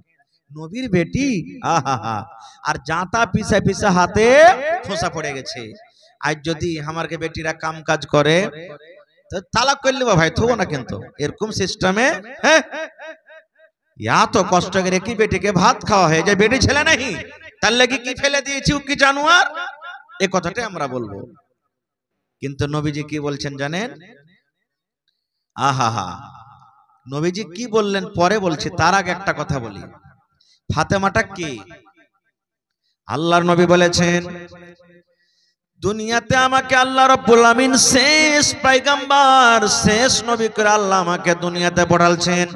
নবীর বেটি, আহা, আর জাতা পিছে পিছে হাতে ফোঁসা পড়ে গেছে। আজ যদি আমারকে বেটিরা কাম কাজ করে তো তালাক করলে ভাই থবো না, কিন্তু এরকম সিস্টেমে এত কষ্ট করে কি বেটিকে ভাত খাওয়া হয় যে বেটি ছেলে নাহি, তার লাগি কি ফেলে দিয়েছি কি জানোয়ার, এ কথাটাই আমরা বলবো। কিন্তু নবীজি কি বলছেন জানেন? আহা, নবীজি কি বললেন পরে বলছি, তার আগে একটা কথা বলি। ফাতেমাটা কি? আল্লাহর নবী বলেছেন, দুনিয়াতে আমাকে আল্লাহ রাব্বুল আমিন শেষ পয়গম্বর শেষ নবী করে আল্লাহ আমাকে দুনিয়াতে পাঠালছেন।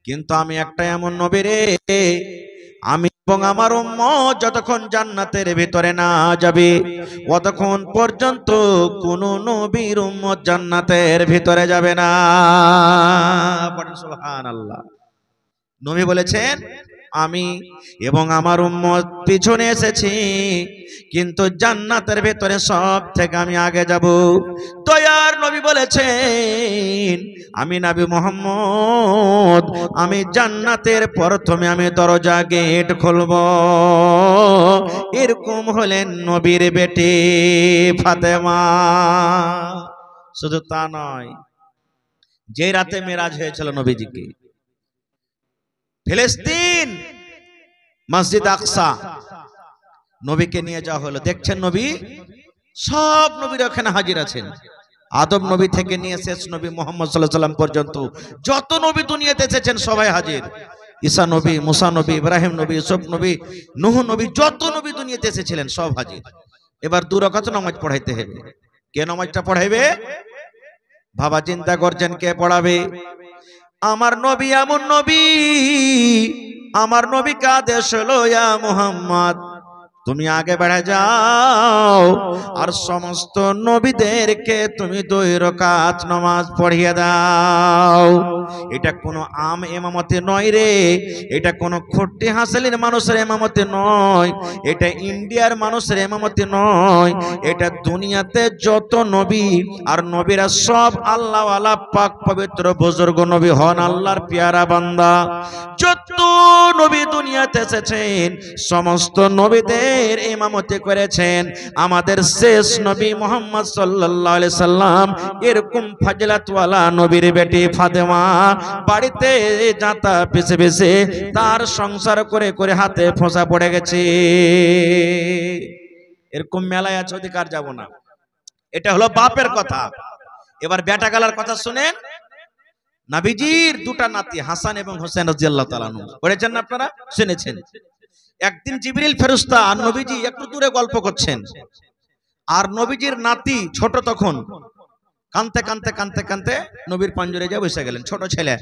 কিন্তু আমি একটা এমন নবী রে, আমি এবং আমার উম্মত যতক্ষণ জান্নাতের ভিতরে না যাবে ততক্ষণ পর্যন্ত কোন নবীর উম্মত জান্নাতের ভিতরে যাবে না। সুবহানাল্লাহ। নবী বলেছেন, আমি এবং আমার উম্মত পিছনে এসেছি, কিন্তু জান্নাতের ভেতরে সব থেকে আমি আগে যাব। দয়ার নবী বলেছেন, আমি নবী মুহাম্মদ আমি জান্নাতের প্রথমে আমি দরজা গেট খুলব। এরকম হলেন নবীর বেটি ফাতেমা। শুধু তা নয়, যে রাতে মেরাজ হয়েছিল নবীজিকে, ফিলিস্তিন মসজিদ আকসা নবীকে নিয়ে যাওয়া হলো। দেখছেন নবী, সব নবীরা ওখানে হাজির আছেন, আদম নবী থেকে নিয়ে শেষ নবী মুহাম্মদ সাল্লাল্লাহু আলাইহি সাল্লাম পর্যন্ত যত নবী দুনিয়াতে এসেছেন সবাই হাজির। ঈসা নবী, মুসা নবী, ইব্রাহিম নবী, ইউসুফ নবী, নূহ নবী, যত নবী দুনিয়াতে এসেছিলেন সব হাজির। এবার 2 রাকাত নামাজ পড়াইতে হবে। কে নামাজটা পড়াইবে? বাবা চিন্তা করছেন কে পড়াবে? আমার নবী এমন নবী, আমার নবীকে আদেশ হলো, ইয়া মুহাম্মদ তুমি আগে বেড়ে যাও আর সমস্ত নবীদেরকে তুমি 2 রাকাত নামাজ পড়িয়ে দাও। এটা কোনো আম ইমামতি নয় রে, এটা কোনো খট্টি হাসিলের মানুষের ইমামতি নয়, এটা ইন্ডিয়ার মানুষের ইমামতি নয়, এটা দুনিয়াতে যত নবী আর নবীরা সব আল্লাহওয়ালা পাক পবিত্র বুজুর্গ নবী হন, আল্লাহর পেয়ারা বান্দা। যত নবী দুনিয়াতে এসেছেন সমস্ত নবীদের ইমামতি করেছেন আমাদের শেষ নবী মুহাম্মদ সাল্লাল্লাহু আলাইহি সাল্লাম। এরকম ফাজিলাতওয়ালা নবীর বেটি ফাতেমা বাড়িতে জাতা পিছে পিছে তার সংসার করে করে হাতে ফোঁসা পড়ে গেছে। এরকম মেলায় আছে, অধিকার যাব না। এটা হলো বাপের কথা। এবার বেটা গালার কথা শুনেন। নবীজির 2টা নাতি হাসান এবং হোসেন রাদিয়াল্লাহু তাআলা আনহু, পড়েছেন না আপনারা? শুনেছেন। একদিন জিবরিল ফেরেশতা আর নবীজি একটু দূরে গল্প করছেন, আর নবীজির নাতি ছোট তখন, কানতে কানতে কানতে কানতে নবীর পাঞ্জরে যা বসে গেলেন। ছোট ছেলে,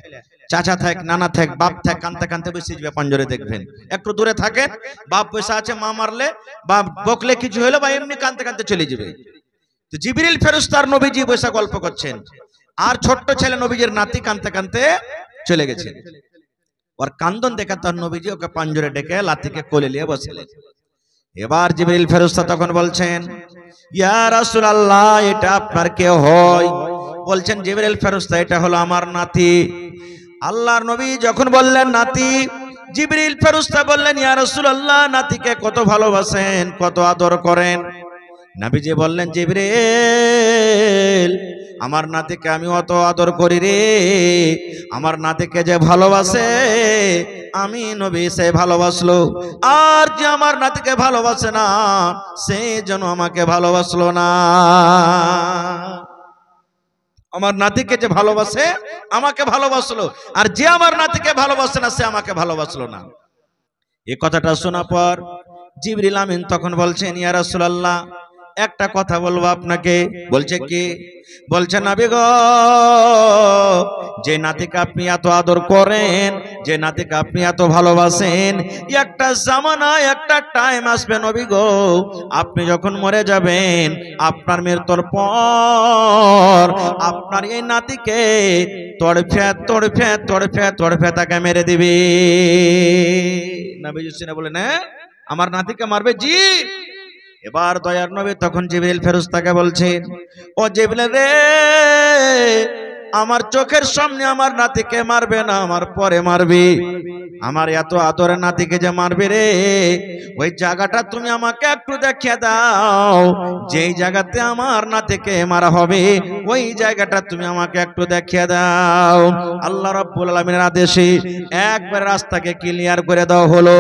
চাচা থাক, নানা থাক, বাপ থাক, কানতে কানতে বসে যাবে পাঞ্জরে। দেখবেন একটু দূরে থাকেন, বাপ বসে আছে, মা মারলে বা বকলে কিছু হলো বা এমনি কানতে কানতে চলে যাবে। তো জিবরিল ফেরেশতার নবীজি বসে গল্প করছেন, আর ছোট্ট ছেলে নবীজির নাতি কানতে কানতে চলে গেছেন। ওর কান্দন দেখে তার নবীজি ওকে পাঞ্জরে ডেকে লাতিকে কোলে নিয়ে বসলেন। এবার জিবরিল ফেরেশতা তখন বলছেন, ইয়া রাসূলুল্লাহ, এটা আপনার কে হয়? বলছেন জিবরিল ফেরেশতা, এটা হলো আমার নাতি। আল্লাহর নবী যখন বললেন নাতি, জিবরিল ফেরেশতা বললেন, ইয়া রাসূলুল্লাহ, নাতিকে কত ভালোবাসেন, কত আদর করেন? নবীজি বললেন, জিবরিল, আমার নাতিকে আমি অত আদর করি রে, আমার নাতিকে যে ভালোবাসে আমি নবী সে ভালোবাসলো, আর যে আমার নাতিকে ভালোবাসে না সে যেন আমাকে ভালোবাসলো না। আমার নাতিকে যে ভালোবাসে আমাকে ভালোবাসলো, আর যে আমার নাতিকে ভালোবাসে না সে আমাকে ভালোবাসলো না। এই কথাটা শোনার পর জিবরিল আমিন তখন বলছেন, ইয়া রাসূলুল্লাহ, একটা কথা বলবো আপনাকে। বলছে কি? বলছে, নবী গো, যে নাতিকে আপনি এত আদর করেন, যে নাতিকে আপনি এত ভালোবাসেন, একটা জামানা, একটা টাইম আসবে নবী গো, আপনি যখন মরে যাবেন, আপনার মৃত্যুর পর আপনার এই নাতিকে তড়ফে তড়ফে তড়ফে তড়ফে তাকে মেরে দিবে। নবীজি শুনে বলেন, হ্যাঁ আমার নাতিকে মারবে? জি। এবার দয়ার নবী তখন জিবরিল ফেরেশতাকে বলছেন, ও জিবরিল রে, আমার চোখের সামনে আমার নাতিকে মারবে না, আমার পরে মারবি। আমার এত আদরের নাতিকে যে মারবে রে, ওই জায়গাটা তুমি আমাকে একটু দেখিয়ে দাও। যেই জায়গাতে আমার নাতিকে মারা হবে ওই জায়গাটা তুমি আমাকে একটু দেখিয়ে দাও। আল্লাহ রাব্বুল আলামিনের আদেশে একবার রাস্তাকে ক্লিয়ার করে দেওয়া হলো।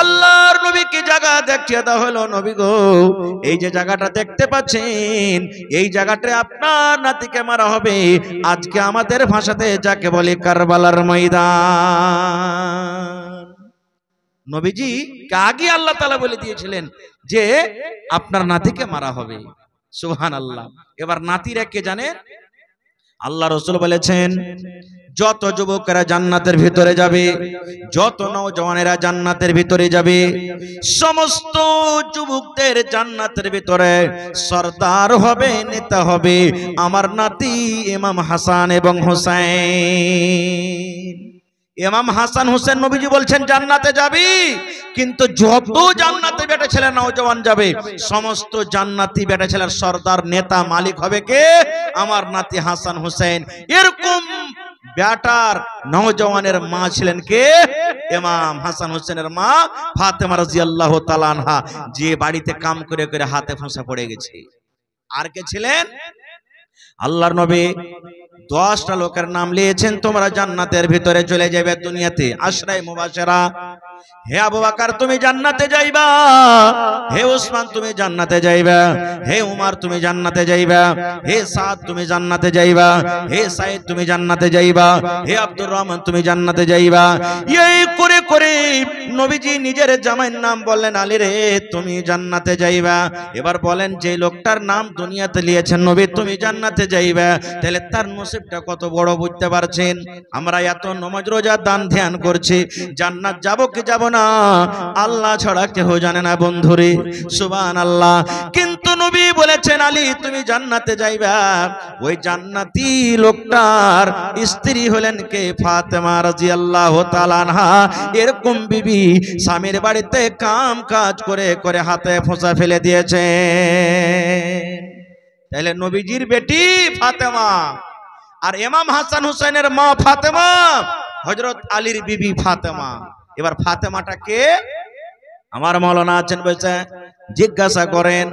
আল্লাহর নবীকে জায়গা দেখিয়ে দেওয়া হলো, নবী গো, এই যে জায়গাটা দেখতে পাচ্ছেন, এই জায়গাটা আপনার নাতিকে মারা হবে। আজকে আমাদের ভাষাতে যাকে বলে কারবালার ময়দান। নবীজি আগে আল্লাহ তাআলা বলে দিয়েছিলেন যে আপনার নাতিকে মারা হবে। সুবহানাল্লাহ। এবার নাতিরা কে জানে? আল্লাহ রাসূল বলেছেন, যত যুবকেরা জান্নাতের ভিতরে যাবে, যত নওজওয়ানেরা জান্নাতের ভিতরে যাবে, সমস্ত যুবকদের জান্নাতের ভিতরে সরদার হবে, নেতা হবে আমার নাতি ইমাম হাসান এবং হুসাইন। ইমাম হাসান হুসেন নবীজি বলছেন জান্নাতে যাবি, কিন্তু যত জান্নাতে বেটা ছেলে নওজওয়ান যাবে, সমস্ত জান্নাতি বেটা ছেলের সরদার, নেতা, মালিক হবে কে? আমার নাতি হাসান হুসেন। এরকম বেটার নওজওয়ানের মা ছিলেন কে? ইমাম হাসান হোসেনের মা ফাতেমা রাদিয়াল্লাহু তাআলা আনহা, যে বাড়িতে কাম করে করে হাতে ফোঁসা পড়ে গেছে। আর কে ছিলেন? আল্লাহর নবী 10টা লোকের নাম নিয়েছেন, তোমরা জান্নাতের ভিতরে চলে যাবে দুনিয়াতে। আশরায়ে মুবাশশারা, হে আবু বকর তুমি জান্নাতে যাইবা, হে ওসমান তুমি জান্নাতে যাইবা, হে উমর তুমি জান্নাতে যাইবা, হে সাদ তুমি জান্নাতে যাইবা, হে সাইদ তুমি জান্নাতে যাইবা, হে আব্দুর রহমান তুমি জান্নাতে যাইবা। এই করে করে নবীজি নিজের জামাইয়ের নাম বললেন, আলী রে তুমি জান্নাতে যাইবা। এবার বলেন, যে লোকটার নাম দুনিয়াতে নিয়েছেন নবী তুমি জান্নাতে যাইবা, তাহলে তার নসিবটা কত বড় বুঝতে পারছেন? আমরা এত নামাজ রোজা দান ধ্যান করছি, জান্নাত যাব কি যাব না আল্লাহ ছাড়া কেউ জানে না বন্ধুরে। সুবহানাল্লাহ। কিন্তু নবী বলেছেন, আলী তুমি জান্নাতে যাইবা। ওই জান্নাতি লোকটার স্ত্রী হলেন কে? ফাতেমা রাদিয়াল্লাহু তাআলা আনহা। এরকম বিবি স্বামীর বাড়িতে কাম কাজ করে করে হাতে ফোঁসা ফেলে দিয়েছে। তাহলে নবীজির বেটি ফাতেমা, আর ইমাম হাসান হুসাইনের মা ফাতেমা, হযরত আলীর বিবি ফাতেমা। এবার ফাতেমাটা কে? আমার মাওলানা আছেন বলছে, জিজ্ঞাসা করেন।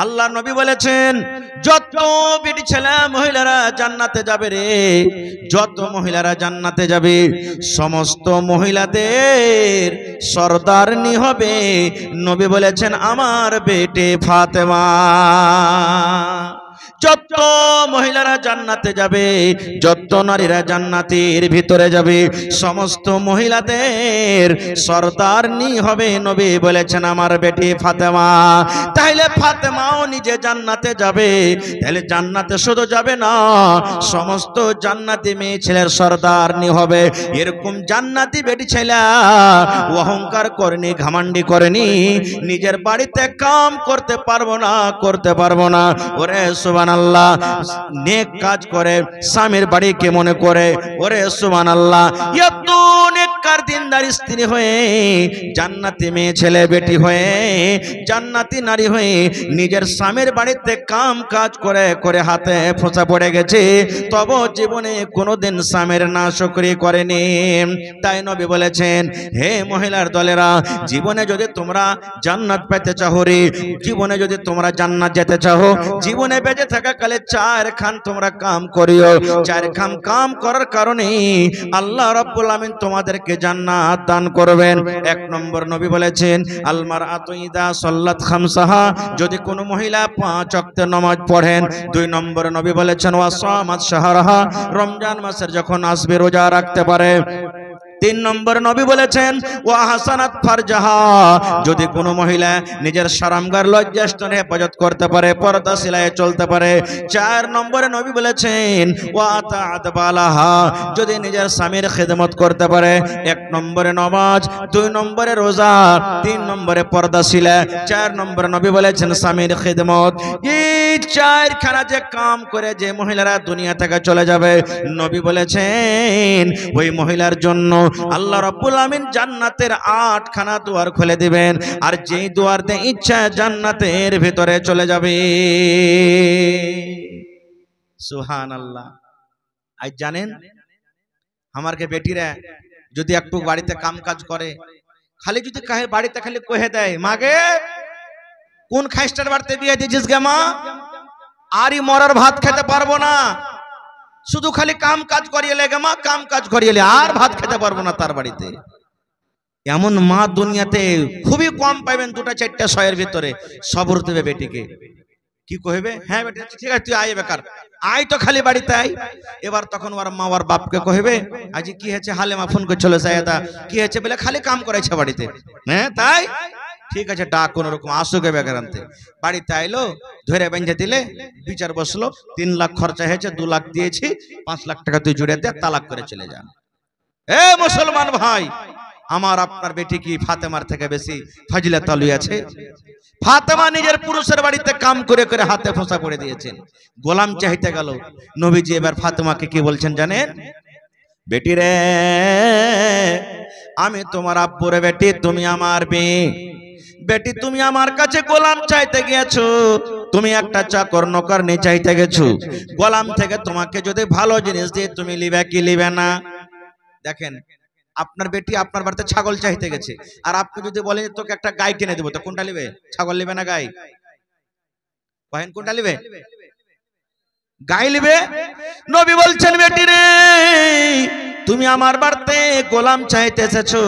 আল্লাহ নবী বলেছেন, যত বিটি ছেলে মহিলারা জান্নাতে যাবে রে, যত মহিলারা জান্নাতে যাবে, সমস্ত মহিলাদের সরদারনি হবে, নবী বলেছেন আমার বেটে ফাতেমা। যত মহিলারা জান্নাতে যাবে, যত নারীরা জান্নাতের ভিতরে যাবে, সমস্ত মহিলাদের সরদারনি হবে নবী বলেছেন আমার বেটি ফাতেমা। তাইলে ফাতেমাও নিজে জান্নাতে যাবে, তাহলে জান্নাতে শুধু যাবে না, সমস্ত জান্নাতি মেয়ে ছেলের সরদারনি হবে। এরকম জান্নাতি বেটি ছেলে অহংকার করেনি, ঘামান্ডি করেনি, নিজের বাড়িতে কাম করতে পারবো না, করতে পারবো না, ওরে সুবহানাল্লাহ, নেক কাজ করে স্বামীর বাড়িকে মনে করে, ওরে সুবহানাল্লাহ, এত নেককার দিনদার স্ত্রী হয়ে, জান্নাতি মেয়ে ছেলে বেটি হয়ে, জান্নাতি নারী হয়ে নিজের স্বামীর বাড়িতে কাম কাজ করে করে হাতে ফোঁচা পড়ে গেছে, তবে জীবনে কোনোদিন স্বামীর নাশকরি করেনি। তাই নবী বলেছেন, হে মহিলার দলেরা, জীবনে যদি তোমরা জান্নাত পেতে চাও রে, জীবনে যদি তোমরা জান্নাত যেতে চাও, জীবনে বেঁচে থাকা কালে 4 খান তোমরা কাম করিও। 4 খান কাম করার কারণে আল্লাহ রাব্বুল আমিন তোমাদেরকে জান্নাত দান করবেন। 1 নম্বর নবী বলেছেন, আল মারআতু ইযা সাল্লাত খামসাহা, যদি কোনো মহিলা 5 ওয়াক্তের নামাজ পড়েন। 2 নম্বর নবী বলেছেন, ওয়া সামাত শাহরাহা, রমজান মাসের যখন আসবে রোজা রাখতে পারে। 3 নম্বর নবী বলেছেন, ওয়া হাসানাত ফারজাহা, যদি কোনো মহিলা নিজের শরমগার লজ্জাস্থানে হেফাজত করতে পারে, পর্দা সিলায়ে চলতে পারে। 4 নম্বরে নবী বলেছেন, ওয়া আতাআত বালাহা, যদি নিজের স্বামীর খিদমত করতে পারে। 1 নম্বরে নামাজ, 2 নম্বরে রোজা, 3 নম্বরে পর্দা সিলা, 4 নম্বরে নবী বলেছেন স্বামীর খিদমত। এই 4 খানা যে কাম করে যে মহিলারা দুনিয়া থেকে চলে যাবে, নবী বলেছেন ওই মহিলার জন্য আল্লাহ রাব্বুল আমিন জান্নাতের 8 খানা দুয়ার খুলে দিবেন, আর যেই দুয়ার দিয়ে ইচ্ছা জান্নাতের ভিতরে চলে যাবে। সুবহানাল্লাহ। আজ জানেন আমার কে বেটিরা যদি একটু বাড়িতে কাম কাজ করে, খালি যদি কাহে বাড়িতে খালি কহে দেয়, মাগে কোন খাইস্টার বাড়িতে বিয়ে দিয়েছিস গে মা, আরই মরার ভাত খেতে পারবো না, শুধু খালি কাম কাজ করিয়ে লেগে মা, কাম কাজ করিয়ে লে, আর ভাত খেতে পারবো না তার বাড়িতে। এমন মা দুনিয়াতে খুবই কম পাইবেন, 2-4টা শয়ের ভিতরে। সবর দেবে বেটিকে, কি কইবে, হ্যাঁ বেটি ঠিক আছে তুই আয়, বেকার আয় তো খালি বাড়িতে আয়। এবার তখন ওর মা ওর বাপকে কইবে, আজ কি হয়েছে, হালেমা ফোন করে চলে যায়, দা কি হয়েছে বলে, খালি কাম করাইছে বাড়িতে। হ্যাঁ তাই, ঠিক আছে ডাক কোন রকম আসুকে বেকার আনতে। বাড়িতে আইলো, ধরে বেঁধে দিলে, বিচার বসলো, 3 লাখ খরচা হয়েছে, 2 লাখ দিয়েছি, 5 লাখ টাকা তুই জুড়ে দে, তালাক করে চলে যান। এ মুসলমান ভাই আমার, আপনার বেটি কি ফাতেমার থেকে বেশি ফজিলত আছে? ফাতেমা নিজের পুরুষের বাড়িতে কাম করে করে হাতে ফোঁসা করে দিয়েছেন, গোলাম চাইতে গেল। নবীজি এবার ফাতেমাকে কি বলছেন জানেন, বেটি রে, আমি তোমার আব্বুর বেটি, তুমি আমার মেয়ে। বেটি তুমি আমার কাছে গোলাম চাইতে গিয়েছো, তুমি একটা চাকর নকরনি চাইতে গেছো। গোলাম থেকে তোমাকে যদি ভালো জিনিস দিয়ে তুমি লিবে কি লিবে না? দেখেন আপনার বেটি আপনার বাড়িতে ছাগল চাইতে গেছে, আর আপনি যদি বলেন তোকে একটা গাই কিনে দেবো, তো কোনটা লিবে? ছাগল লিবে না গাই? কহেন কোনটা লিবে? গাই লিবে। নবী বলছেন, বেটি রে, তুমি আমার বাড়িতে গোলাম চাইতে এসেছো,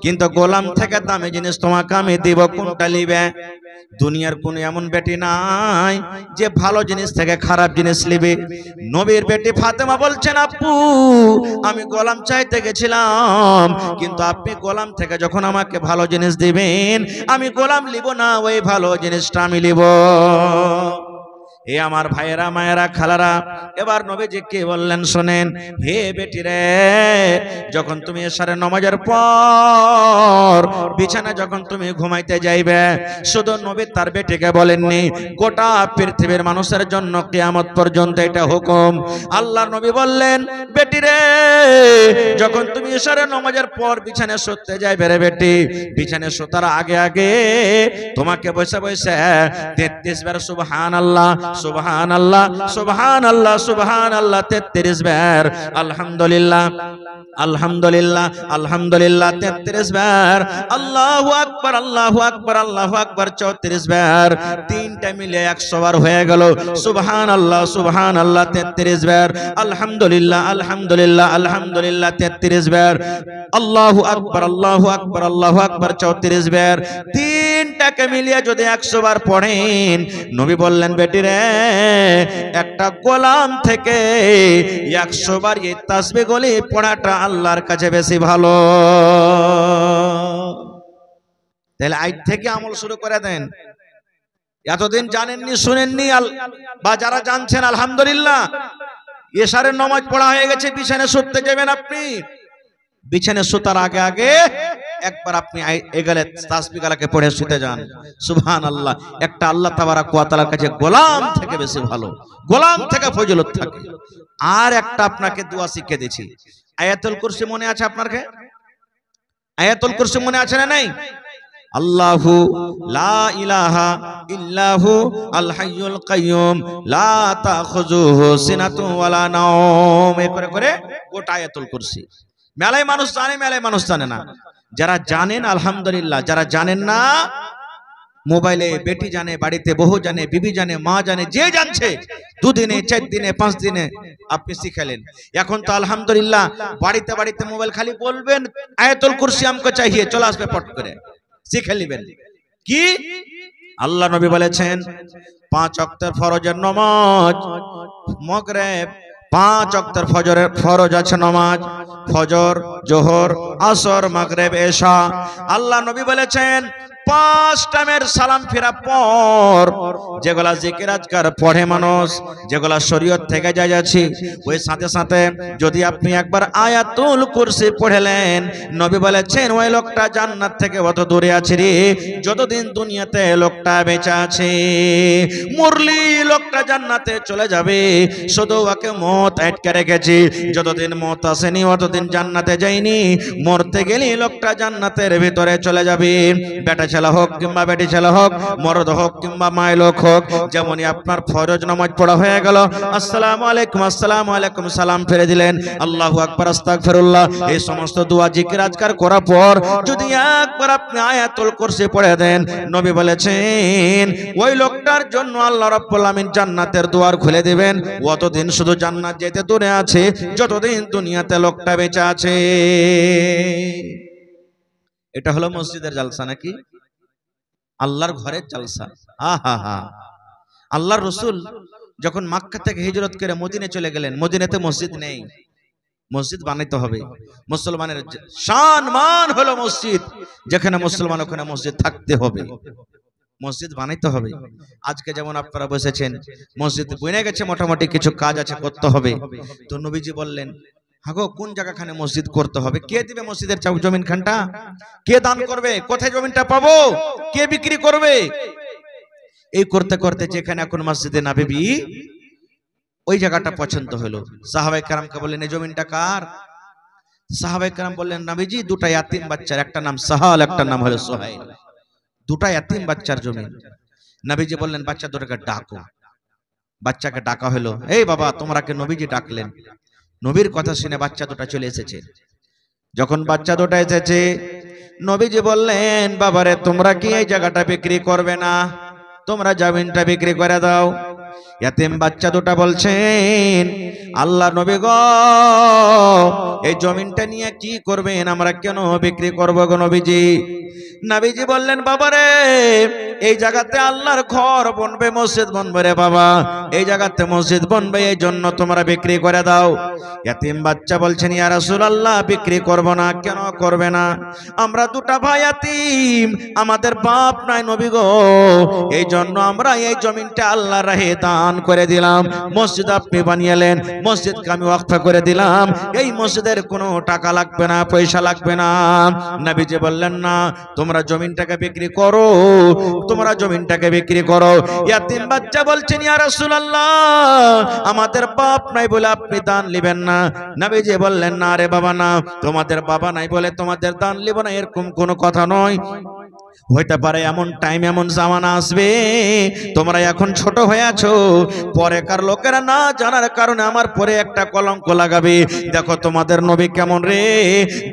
কিন্তু গোলাম থেকে দামি জিনিস তোমাকে আমি দিব, কোনটা লিবে? দুনিয়ার কোন এমন বেটি নাই যে ভালো জিনিস থেকে খারাপ জিনিস লিবে। নবীর বেটি ফাতেমা বলছেন, আপু আমি গোলাম চাইতে গেছিলাম, কিন্তু আপনি গোলাম থেকে যখন আমাকে ভালো জিনিস দিবেন, আমি গোলাম লিব না, ওই ভালো জিনিসটা আমি লিব। এ আমার ভাইয়েরা, মায়েরা, খালারা, এবার নবীজি কে বললেন শোনেন, হে বেটি রে, যখন তুমি এশারের নামাজের পর বিছানা যখন তুমি ঘুমাইতে যাইবে, শুধু নবী তার বেটিকে বলেননি, গোটা পৃথিবীর মানুষের জন্য কিয়ামত পর্যন্ত এটা হুকুম। আল্লাহর নবী বললেন, বেটি রে, যখন তুমি এশারের নামাজের পর বিছানায় শুতে যাইবে রে বেটি, বিছানায় শোতার আগে আগে তোমাকে বসে বসে 33 বার সুবহানাল্লাহ সুবহানাল্লাহ সুবহানাল্লাহ সুবহানাল্লাহ 33 বার, আলহামদুলিল্লাহ আলহামদুলিল্লাহ আলহামদুলিল্লাহ 33 বার, আল্লাহু আকবার আল্লাহু আকবার আল্লাহু আকবার 34 বার, তিনটা মিলে 100 বার হয়ে গেল। সুবহানাল্লাহ সুবহানাল্লাহ 33 বার, আলহামদুলিল্লাহ আলহামদুলিল্লাহ আলহামদুলিল্লাহ 33 বার, আল্লাহু আকবার আল্লাহু আকবার আল্লাহু আকবার 34 বার। তিনটাকে মিলিয়ে যদি 100 বার পড়েন, নবী বললেন, বেটি রে, একটা গোলাম থেকে 100 বার এই তাসবিহ গুলি পড়াটা আল্লাহর কাছে বেশি ভালো। তাহলে আজ থেকে আমল শুরু করে দেন। এতদিন জানেননি শুনেননি বা যারা জানছেন আলহামদুলিল্লাহ, এশারের নামাজ পড়া হয়ে গেছে, বিছানে শুতে যাবেন আপনি, বিছানে শুতার আগে আগে একবার আপনি এগেলে তাসবিহ গালাকে পড়ে শুতে যান। সুবহানাল্লাহ। একটা আল্লাহ তাবারক ওয়া তাআলার কাছে গোলাম থেকে বেশি ভালো, গোলাম থেকে ফজিলত থাকে। আর একটা আপনাকে দোয়া শিখিয়ে দিয়েছি, আয়াতুল কুরসি মনে আছে আপনার? আয়াতুল কুরসি মনে আছে না নাই? আল্লাহু লা ইলাহা ইল্লাহু আল হাইয়ুল কাইয়ুম লা তাখুযুহু সিনাতু ওয়ালা নাওম, এই করে করে গোটা আয়াতুল কুরসি। মেলায় মানুষ জানে, মেলায় মানুষ জানে না। যারা জানেন আলহামদুলিল্লাহ, যারা জানেন না মোবাইলে বেটি জানে, বাড়িতে বহু জানে, বিবি জানে, মা জানে, যে জানছে 2 দিনে 4 দিনে 5 দিনে আপনি শিখালেন। এখন তো আলহামদুলিল্লাহ বাড়িতে বাড়িতে মোবাইল, খালি বলবেন আয়াতুল কুরসি আমকো চাহিয়ে, চলে আসবে পট করে, শিখে নেবেন। কি আল্লাহ নবী বলেছেন 5 ওয়াক্তের ফরজের নামাজ, মাগরিব 5 ওয়াক্তের ফজরের ফরজ আছে নামাজ, ফজর, জোহর, আসর, মাগরিব, এশা। আল্লাহ নবী বলেছেন 5 টাইমের সালাম ফেরা পর যেগুলা জিকির আজকার পড়ে মানুষ, যেগুলা শরীয়ত থেকে যায় যাচ্ছে, ওই সাথে সাথে যদি আপনি একবার আয়াতুল কুরসি পড়লেন, নবী বলেছেন ওই লোকটা জান্নাত থেকে অত দূরে আছে রে যতদিন দুনিয়াতে লোকটা বেঁচে আছে। মরলি লোকটা জান্নাতে চলে যাবে, শুধু ওকে মত আটকে রেখেছি, যতদিন মত আসেনি অতদিন জান্নাতে যায়নি। মরতে গেলে লোকটা জান্নাতের ভিতরে চলে যাবে। বেটা ছেলে হোক কিংবা বেটি ছেলে হোক, মরদ হোক কিংবা মাই লোক হোক, যেমনই আপনার ফরজ নামাজ পড়া হয়ে গেল, আসসালামু আলাইকুম, আসসালামু আলাইকুম সালাম ফিরে দিলেন, আল্লাহু আকবার, আস্তাগফিরুল্লাহ, এই সমস্ত দোয়া জিকির আজকার করার পর যদি একবার আপনি আয়াতুল কুরসি পড়ে দেন, নবী বলেছেন ওই লোকটার জন্য আল্লাহ রাব্বুল আমিন জান্নাতের দুয়ার খুলে দিবেন। অতদিন শুধু জান্নাত যেতে দূরে আছে যতদিন দুনিয়াতে লোকটা বেঁচে আছে। এটা হলো মসজিদের জালসা নাকি? আল্লাহর ঘরের জালসা। আহা, আল্লাহর রাসূল যখন মক্কা থেকে হিজরত করে মদিনে চলে গেলেন, মদিনাতে মসজিদ নেই, মসজিদ বানাইতে হবে। মুসলমানের শান মান হলো মসজিদ, যেখানে মুসলমান ওখানে মসজিদ থাকতে হবে, মসজিদ বানাইতে হবে। আজকে যেমন আপনারা বসেছেন, মসজিদ বনে গেছে, মোটামুটি কিছু কাজ আছে করতে হবে। তো নবীজি বললেন হাগো কোন জায়গাখানে মসজিদ করতে হবে, কে দিবে মসজিদের জমিন খানটা, কে দান করবে, কোথায় জমিনটা পাবো, কে বিক্রি করবে। এই করতে করতে যেখানে এখন মসজিদে নববী, ওই জায়গাটা পছন্দ হলো। সাহাবায়ে কেরামকে বললেন এই জমিনটা কার? সাহাবায়ে কেরাম বললেন নবীজি 2টা ইয়াতিম বাচ্চার, একটা নাম সাহাল, একটা নাম হলো সুহাইল, 2টা ইয়াতিম বাচ্চার জমি। নবীজি বললেন বাচ্চা দুটোকে ডাকো। বাচ্চাকে ডাকা হলো, এই বাবা তোমরাকে নবীজি ডাকলেন। নবীর কথা শুনে বাচ্চা দুটো চলে এসেছে। যখন বাচ্চা দুটো এসেছে, নবীজি বললেন বাবারে তোমরা কি এই জায়গাটা বিক্রি করবে না, তোমরা জমিনটা বিক্রি করে দাও। ইয়াতিম বাচ্চা দুটো বলছেন আল্লাহ নবী গো, এই জমিনটা নিয়ে কি করবেন, আমরা কেন বিক্রি করব গো নবীজি? নবীজি বললেন বাবারে এই জায়গাতে আল্লাহর ঘর বনবে, মসজিদ বনবে রে বাবা, এই জায়গাতে মসজিদ বনবে, এই জন্য তোমরা বিক্রি করে দাও। ইয়াতিম বাচ্চা বলছেন ইয়া রাসূলুল্লাহ বিক্রি করব না। কেন করবে না? আমরা 2টা ভাই ইয়াতিম, আমাদের বাপ নাই নবী গো, এই জন্য আমরা এই জমিনটা আল্লাহর রাহে দান করে দিলাম। মসজিদ আপনি বানিয়েলেন, মসজিদকে আমি ওয়াকফ করে দিলাম, এই মসজিদের কোনো টাকা লাগবে না, পয়সা লাগবে না। নবীজি বললেন না, তোমরা জমিনটাকে বিক্রি করো, তোমরা জমিনটাকে বিক্রি করো। ইয়াতিম বাচ্চা বলছেন ইয়া রাসূলুল্লাহ আমাদের বাপ নাই বলে আপনি দান নেবেন না। নবীজি বললেন না রে বাবা না, তোমাদের বাবা নাই বলে তোমাদের দান নেব না, এরকম কোনো কথা নয়। হইতে পারে এমন টাইম, এমন জামানা আসবে, তোমরা এখন ছোট হয়ে আছো, পরেকার লোকেরা না জানার কারণে আমার পরে একটা কলঙ্ক লাগাবে। দেখো তোমাদের নবী কেমন রে,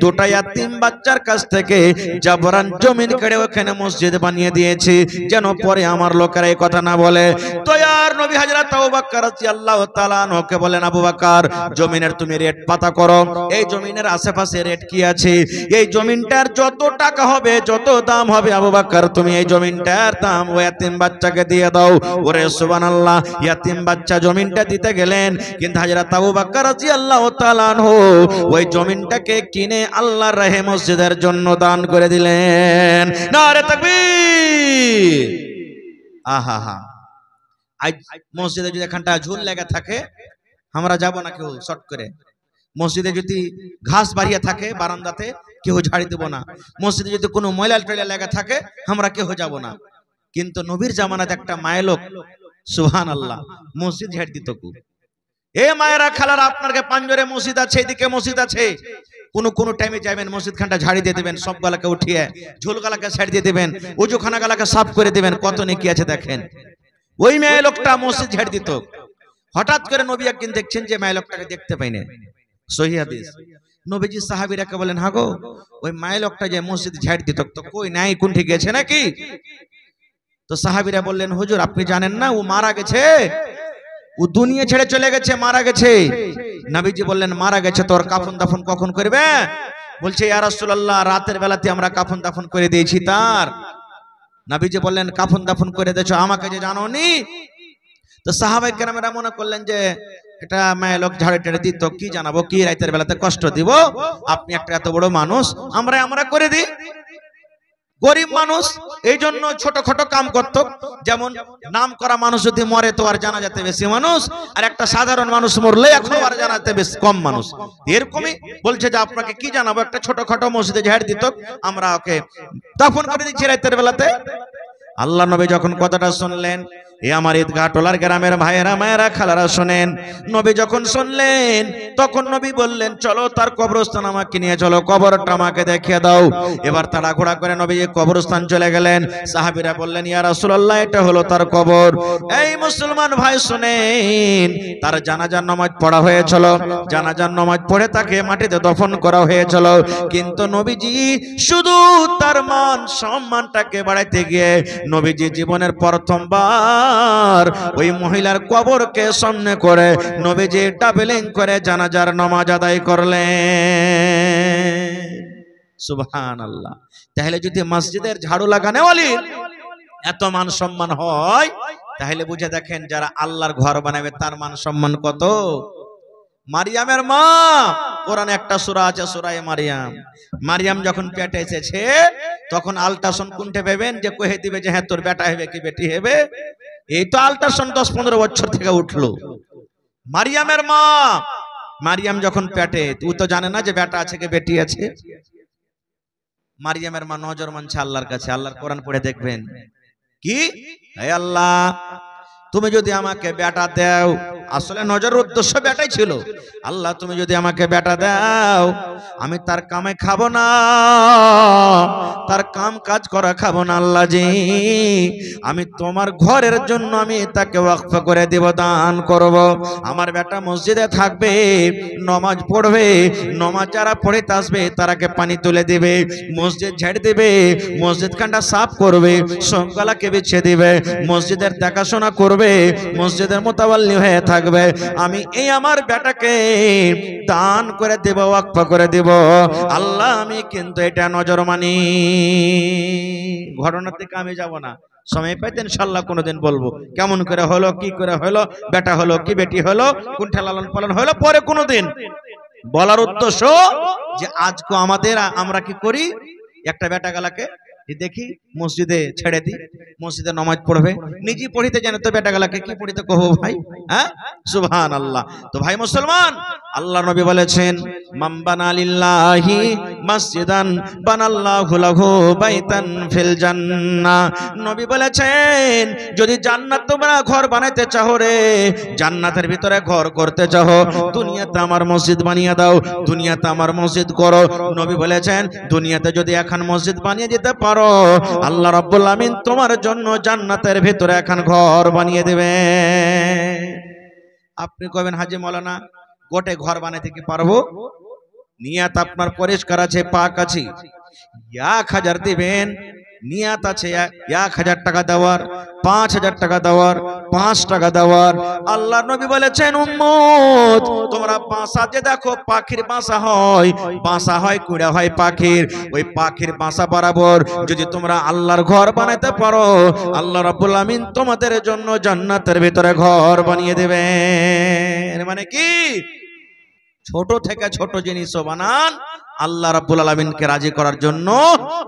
2টা ইয়াতিম বাচ্চার কাছ থেকে জাবরান জমিন কেড়ে ওখানে মসজিদ বানিয়ে দিয়েছে, যেন পরে আমার লোকেরা এই কথা না বলে। তো আর নবী হযরত আবু বকর রাদিয়াল্লাহু তাআলা আনহুকে বলেন আবু বকর জমিনের তুমি রেট পাতা করো, এই জমিনের আশেপাশে রেট কি আছে, এই জমিনটার যত টাকা হবে, যত দাম হবে হবে আবু বকর তুমি এই জমিনটার দাম ওই ইয়াতিম বাচ্চাকে দিয়ে দাও। ওরে সুবহানাল্লাহ, ইয়াতিম বাচ্চা জমিনটা দিতে গেলেন, কিন্তু হযরত আবু বকর রাদিয়াল্লাহু তাআলা আনহু ওই জমিনটাকে কিনে আল্লাহর রাহে মসজিদের জন্য দান করে দিলেন। নারে তাকবীর। আহা, আজ মসজিদে যদি এখানটা ঝুল লেগে থাকে আমরা যাব না কেউ শর্ট করে। মসজিদে যদি ঘাস বাড়িয়ে থাকে বারান্দাতে কেউ ঝাড়ি দেব না। মসজিদে যদি কোনো ময়লা টয়লা লেগে থাকে আমরা কেউ যাব না। কিন্তু নবীর জামানাতে একটা মায়ের লোক সুবহানাল্লাহ মসজিদ ঝাড় দিত। এ মায়েরা খালারা, আপনার পাঞ্জরে মসজিদ আছে, এদিকে মসজিদ আছে, কোন টাইমে যাবেন মসজিদ খানটা ঝাড়ি দিয়ে দেবেন, সব গালাকে উঠিয়ে ঝোল গালাকে ছাড় দিয়ে দেবেন, উজুখানা গালাকে সাফ করে দেবেন, কত নেকি আছে দেখেন। ওই মেয়ে লোকটা মসজিদ ঝাড় দিত। হঠাৎ করে নবী একদিন দেখছেন যে মেয়ে লোকটাকে দেখতে পাইনি, সহিহ হাদিস। নবীজি সাহাবীরাকে বলেন, হ্যাঁ গো ওই মেয়ে লোকটা যে মসজিদ ঝাড় দিত তো কই নাই, কোন ঠিক গেছে নাকি? তো সাহাবীরা বললেন, হুজুর আপনি জানেন না ও মারা গেছে, ও দুনিয়া ছেড়ে চলে গেছে, মারা গেছে। নবীজি বললেন, মারা গেছে তোর কাফন দাফন কখন করবে? বলছে, ইয়া রাসূলুল্লাহ রাতের বেলাতে আমরা কাফন দাফন করে দিয়েছি তার। নবীজি বললেন, কাফন দাফন করে দিয়েছো, আমাকে যে জানোনি? তো সাহাবায়ে কেরামেরা মনে করলেন যে এটা মেয়ে লোক ঝাড়ে টেড়ে দিত, কি জানাবো, কি রাতের বেলাতে কষ্ট দিব, আপনি একটা এত বড় মানুষ, আমরা করে দিই। গরিব মানুষ এই জন্য ছোটখাটো কাম করত। যেমন নাম করা মানুষ যদি মরে তো আর জানাজাতে বেশি মানুষ, আর একটা সাধারণ মানুষ মরলে এখন আর জানাতে বেশ কম মানুষ। এরকমই বলছে যে আপনাকে কি জানাবো, একটা ছোটখাটো মসজিদে ঝাড় দিত, আমরা ওকে দাফন করে দিচ্ছি রাতের বেলাতে। আল্লাহ নবী যখন কথাটা শুনলেন, এ আমার ঈদগাহ টোলার গ্রামের ভাইয়েরা মায়েরা খালারা শোনেন, নবী যখন শুনলেন তখন নবী বললেন, চলো তার কবরস্থান আমাকে নিয়ে চলো, কবরটা আমাকে দেখিয়ে দাও। এবার তাড়াহুড়া করে নবী কবরস্থান চলে গেলেন। সাহাবীরা বললেন, ইয়া রাসূলুল্লাহ এটা হলো তার কবর। এই মুসলমান ভাই শুনেন, তার জানাজার নামাজ পড়া হয়েছিল, জানাজার নামাজ পড়ে তাকে মাটিতে দফন করা হয়েছিল, কিন্তু নবীজি শুধু তার মান সম্মানটাকে বাড়াইতে গিয়ে নবীজি জীবনের প্রথমবার ওই মহিলার কবরকে সামনে করে নবীজি ডাবলিং করে জানাজার নামাজ আদায় করলেন। সুবহানাল্লাহ। তাহলে যদি মসজিদের ঝাড়ু লাগানো ওয়ালি এত মান সম্মান হয়, তাহলে বুঝে দেখেন যারা আল্লাহর ঘর বানাবে তার মান সম্মান কত। মারিয়ামের মা, কোরআনে একটা সূরা আছে সূরা মারিয়াম। মারিয়াম যখন পেটে এসেছে তখন আল্ট্রাসাউন্ড কোনটা পাবেন যে কহে দিবে যে হ্যাঁ তোর বেটা হবে কি বেটি হবে। এই তো আল্ট্রাসাউন্ড 10-15 বছর থেকে উঠলো। মারিয়ামের মা, মারিয়াম যখন পেটে, ও তো জানে না যে বেটা আছে কি বেটি আছে। মারিয়ামের মা নজর মানছে আল্লাহর কাছে। আল্লাহর কোরআন পড়ে দেখবেন কি, হে আল্লাহ তুমি যদি আমাকে বেটা দাও, আসলে নজরের উদ্দেশ্য বেটাই ছিল, আল্লাহ তুমি যদি আমাকে বেটা দাও আমি তার কামে খাবো না, তার কাম কাজ করা খাবো না, আল্লাহ জি আমি তোমার ঘরের জন্য আমি তাকে ওয়াকফ করে দেব, দান করব। আমার বেটা মসজিদে থাকবে, নামাজ পড়বে, নামাজ যারা পড়িতে আসবে তারাকে পানি তুলে দেবে, মসজিদ ঝাড় দেবে, মসজিদ খানটা সাফ করবে, সবগুলাকে বিছিয়ে দিবে, মসজিদের দেখাশোনা করবে, মসজিদের মোতাবাল্লি হয়ে থাকবে। আমি এই আমার বেটাকে দান করে দেব, ওয়াকফ করে দেব, আল্লাহ আমি কিন্তু এটা নজর মানি। ঘটনা থেকে আমি যাব না, সময় পাইতে ইনশাআল্লাহ কোনোদিন বলবো কেমন করে হলো, কি করে হলো, বেটা হলো কি বেটি হলো, কোনটা লালন পালন হলো, পরে কোনোদিন বলার উদ্দেশ্য যে আজকে আমাদের আমরা কি করি, একটা বেটা গালাকে দেখি মসজিদে ছেড়ে দি, মসজিদে নামাজ পড়বে, নিজে পড়িতে জানে তো বেটা গালাকে কি পড়িতে কহবো ভাই, হ্যাঁ সুবহানাল্লাহ। তো ভাই মুসলমান, আল্লাহ নবী বলেছেন, মান বানা লিল্লাহি মসজিদান বানাল্লাহু লাহু বাইতান ফিল জান্নাহ। নবী বলেছেন যদি জান্নাত তোমরা ঘর বানাইতে চাও রে, জান্নাতের ভিতরে ঘর করতে চাও, দুনিয়াতে আমার মসজিদ বানিয়ে দাও, দুনিয়াতে আমার মসজিদ করো। নবী বলেছেন দুনিয়াতে যদি এখন মসজিদ বানিয়ে দিতে পারো, আল্লাহ রাব্বুল আমিন তোমার জন্য জান্নাতের ভিতরে এখন ঘর বানিয়ে দেবে। আপনি কবেন হাজী মাওলানা গোটে ঘর বানাইতে কি পারবো? নিয়াত আপনার পরিষ্কার আছে, পাক আছে, 1000 দিবেন, নিয়াত আছে 1000 টাকা দেওয়ার, 5000 টাকা দেওয়ার, 5 টাকা দেওয়ার। আল্লাহ নবী বলেছেন, উম্মত তোমরা বাসা যে দেখো পাখির বাসা হয় কুড়া হয় পাখির, ওই পাখির বাসা বরাবর যদি তোমরা আল্লাহর ঘর বানাতে পারো, আল্লাহ রাব্বুল আমিন তোমাদের জন্য জান্নাতের ভিতরে ঘর বানিয়ে দেবেন। মানে কি, ছোট থেকে ছোট জিনিসও বানান, আল্লাহ রাব্বুল আলামিনকে রাজি করার জন্য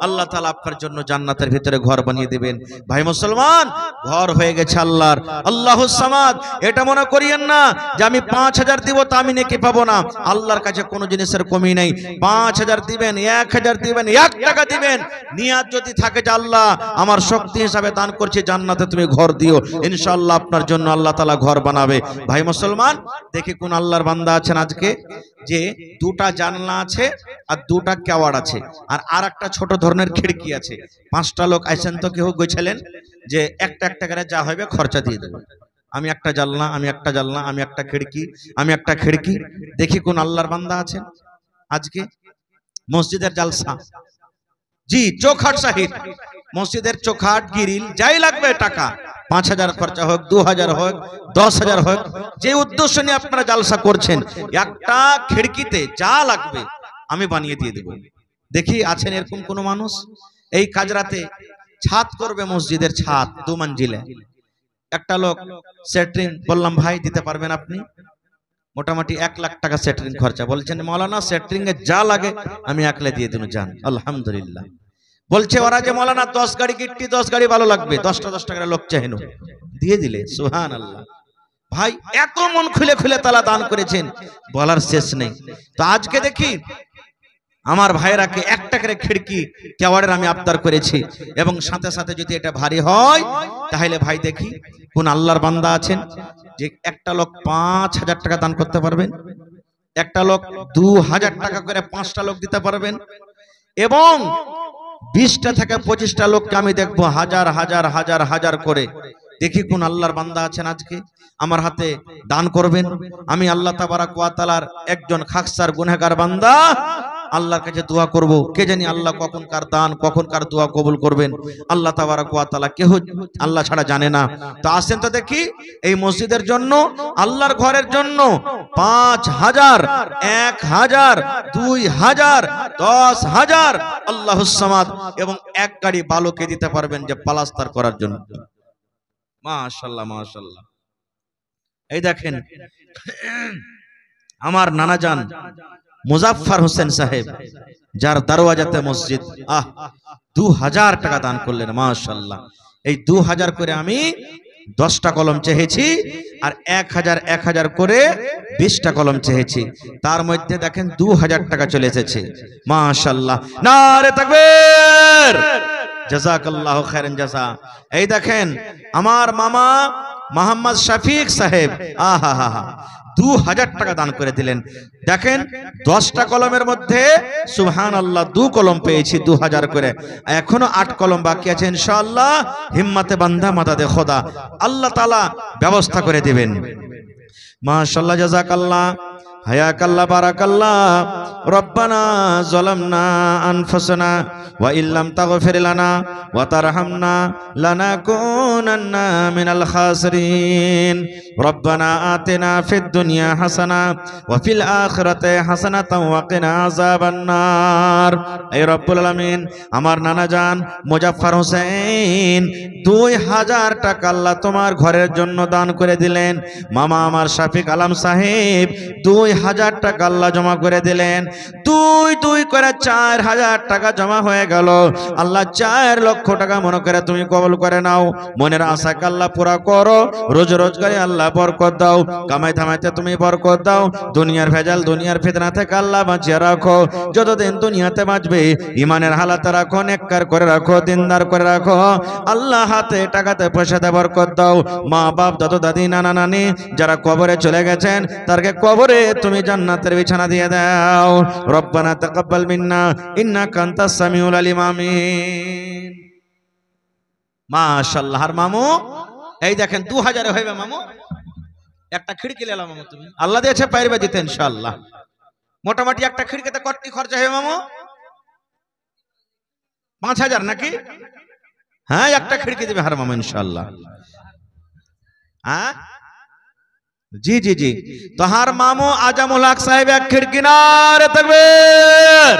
আল্লাহ তাআলা আপনার জন্য জান্নাতের ভিতরে ঘর বানিয়ে দিবেন। ভাই মুসলমান, ঘর হয়ে গেছে আল্লাহর, আল্লাহুস সামাদ। এটা মনে করিয়েন না যে আমি 5000 দিব তা আমি নেকি পাবো না। আল্লাহর কাছে কোনো জিনিসের কমি নেই। 5000 দিবেন, 1000 দিবেন, 1 টাকা দিবেন, নিয়াত যদি থাকে যে আল্লাহ আমার শক্তি হিসাবে দান করছি, জান্নাতে তুমি ঘর দিও, ইনশাআল্লাহ আপনার জন্য আল্লাহ তাআলা ঘর বানাবে। ভাই মুসলমান, দেখি কোন আল্লাহর বান্দা আছেন আজকে যে দুটা জানলা আছে আর দুটা কেওয়াড় আছে আর একটা ছোট ধরনের খিড়কি আছে। 5টা লোক আইছেন তো কেউ গইছিলেন যে একটা একটা করে যা হবে খরচা দিয়ে দেব। আমি একটা জানলা, আমি একটা জানলা, আমি একটা খিড়কি, আমি একটা খিড়কি। দেখি কোন আল্লাহর বান্দা আছেন আজকে। মসজিদের জালসা, জি চৌখাট সাহিব, মসজিদের চৌখাট গিরিল যাই লাগবে টাকা, 5000 খরচা হোক, 2000 হোক, 10000 হোক, যে উদ্দেশ্য নিয়ে আপনারা জালসা করছেন, একটা খিড়কিতে যা লাগবে আমি বানিয়ে দিয়ে দেব। দেখি আছেন এরকম কোন মানুষ? এই কাজরাতে ছাদ করবে, মসজিদের ছাদ 2 মঞ্জিলে। একটা লোক সেটরিং বললাম, ভাই দিতে পারবেন আপনি? মোটামুটি 1 লাখ টাকা সেটরিং খরচা। বলছেন মৌলানা সেটরিং এ যা লাগে আমি একলা দিয়ে দেব, জান আলহামদুলিল্লাহ। বলছে ওরা যে মৌলানা 10 গাড়ি গিট্টি, 10 গাড়ি ভালো লাগবে, 10টা 10 টাকা লোক চাহেন, দিয়ে দিলে সুবহানাল্লাহ। ভাই এত মন খুলে খুলে তালা দান করেছেন, বলার শেষ নেই। তো আজকে দেখি আমার ভাইরাকে একটা করে খিড়কি কেওয়াড়ের আমি আবদার করেছি, এবং সাথে সাথে যদি এটা ভারী হয় তাহলে ভাই দেখি কোন আল্লাহর বান্দা আছেন যে একটা লোক 5000 টাকা দান করতে পারবেন, একটা লোক 2000 টাকা করে 5টা লোক দিতে পারবেন, এবং 20টা থেকে 25টা লোককে আমি দেখবো হাজার হাজার হাজার হাজার করে। দেখি কোন আল্লাহর বান্দা আছেন আজকে আমার হাতে দান করবেন। আমি আল্লাহ তাবারাক ওয়া তাআলার একজন খাকসার গুনাহগার বান্দা, আল্লাহর কাছে দোয়া করব, কে জানি আল্লাহ কখন কার দান, কখন কার দোয়া কবুল করবেন, আল্লাহ তাবারাক ওয়া তাআলা কেহ আল্লাহ ছাড়া জানে না। তো আসেন তো দেখি এই মসজিদের জন্য, আল্লাহর ঘরের জন্য 5000, 1000, 2000, 10000 আল্লাহুস সামাদ, এবং 1 গাড়ি বালুকে দিতে পারবেন যে প্লাস্টার করার জন্য। মাশাআল্লাহ মাশাআল্লাহ। এই দেখেন আমার নানা জান মুজাফফর হোসেন সাহেব, যার দরওয়াজাতে মসজিদ, 2000 টাকা দান করলেন, মাশাআল্লাহ। এই 2000 করে আমি 10টা কলম চেয়েছি, আর 1000 করে 20টা কলম চেয়েছি, তার মধ্যে দেখেন 2000 টাকা চলে এসেছে, মাশাআল্লাহ। নারে তাকবীর, জাযাকাল্লাহু খাইরান জাযা। এই দেখেন আমার মামা মোহাম্মদ শফিক সাহেব, 2000 টাকা দান করে দিলেন। দেখেন 10টা কলমের মধ্যে সুবহানাল্লাহ 2 কলম পেয়েছি 2000 করে, এখনো 8 কলম বাকি আছে, ইনশাআল্লাহ হিম্মতে বান্দা মাদাদে খোদা, আল্লাহ তাআলা ব্যবস্থা করে দিবেন। মাশাআল্লাহ, জাযাকাল্লাহ, হায়াকাল্লাহ, বারাকাল্লাহ। রব্বানা যালামনা আনফুসানা ওয়া ইল্লাম তাগফির লানা ওয়া তারহামনা লানাকুনান্না মিনাল খাসিরিন। রব্বানা আতিনা ফিদ দুনিয়া হাসানা ওয়া ফিল আখিরাতি হাসানাতাও ওয়া কিনা আযাবান নার। হে রব্বুল আলামিন, আমার নানা জান মুজাফফর হোসেন 2000 টাকা আল্লাহ তোমার ঘরের জন্য দান করে দিলেন। মামা আমার শফিক আলম সাহেব 2000 টাকা আল্লাহ জমা করে দিলেন। 2 করে 4000 টাকা জমা হয়ে গেল। আল্লাহ 4 লক্ষ টাকা মনে করে তুমি কবুল করে নাও। মনের আশাকে আল্লাহ পুরা করো, রোজ রোজগারে আল্লাহ বরকত দাও, কামাই থামাইতে তুমি বরকত দাও, দুনিয়ার ভেজাল দুনিয়ার ফিতনা থেকে আল্লাহ বাঁচিয়ে রাখো। যতদিন দুনিয়াতে বাঁচবে ইমানের হালাতে রাখো, নেককার করে রাখো, দিনদার করে রাখো। আল্লাহ হাতে টাকাতে পয়সাতে বরকত দাও। মা বাপ দাদু দাদি নানা নানি যারা কবরে চলে গেছেন তারকে কবরে তুমি জান্নাতের বিছানা দিয়ে দাও। রব্বানা তাকাব্বাল মিন্না ইন্নাকা আনতাস সামিউল আলিম, আমিন। মাশাআল্লাহ। আর মামু এই দেখেন 2000 হইবে মামু, একটা খিড়কি লেলা মামু, তুমি আল্লাহ দিয়েছে পারবে দিতে ইনশাআল্লাহ। মোটামুটি একটা খিড়কিতে কত খরচা হবে মামু? 5,000 নাকি? হ্যাঁ, একটা খিড়কি দেবে হার মামু ইনশাআল্লাহ। হ্যাঁ জি জি জি, তো হার মামু আজমুল হক সাহেব এক খিড়কি, নারে তাকবীর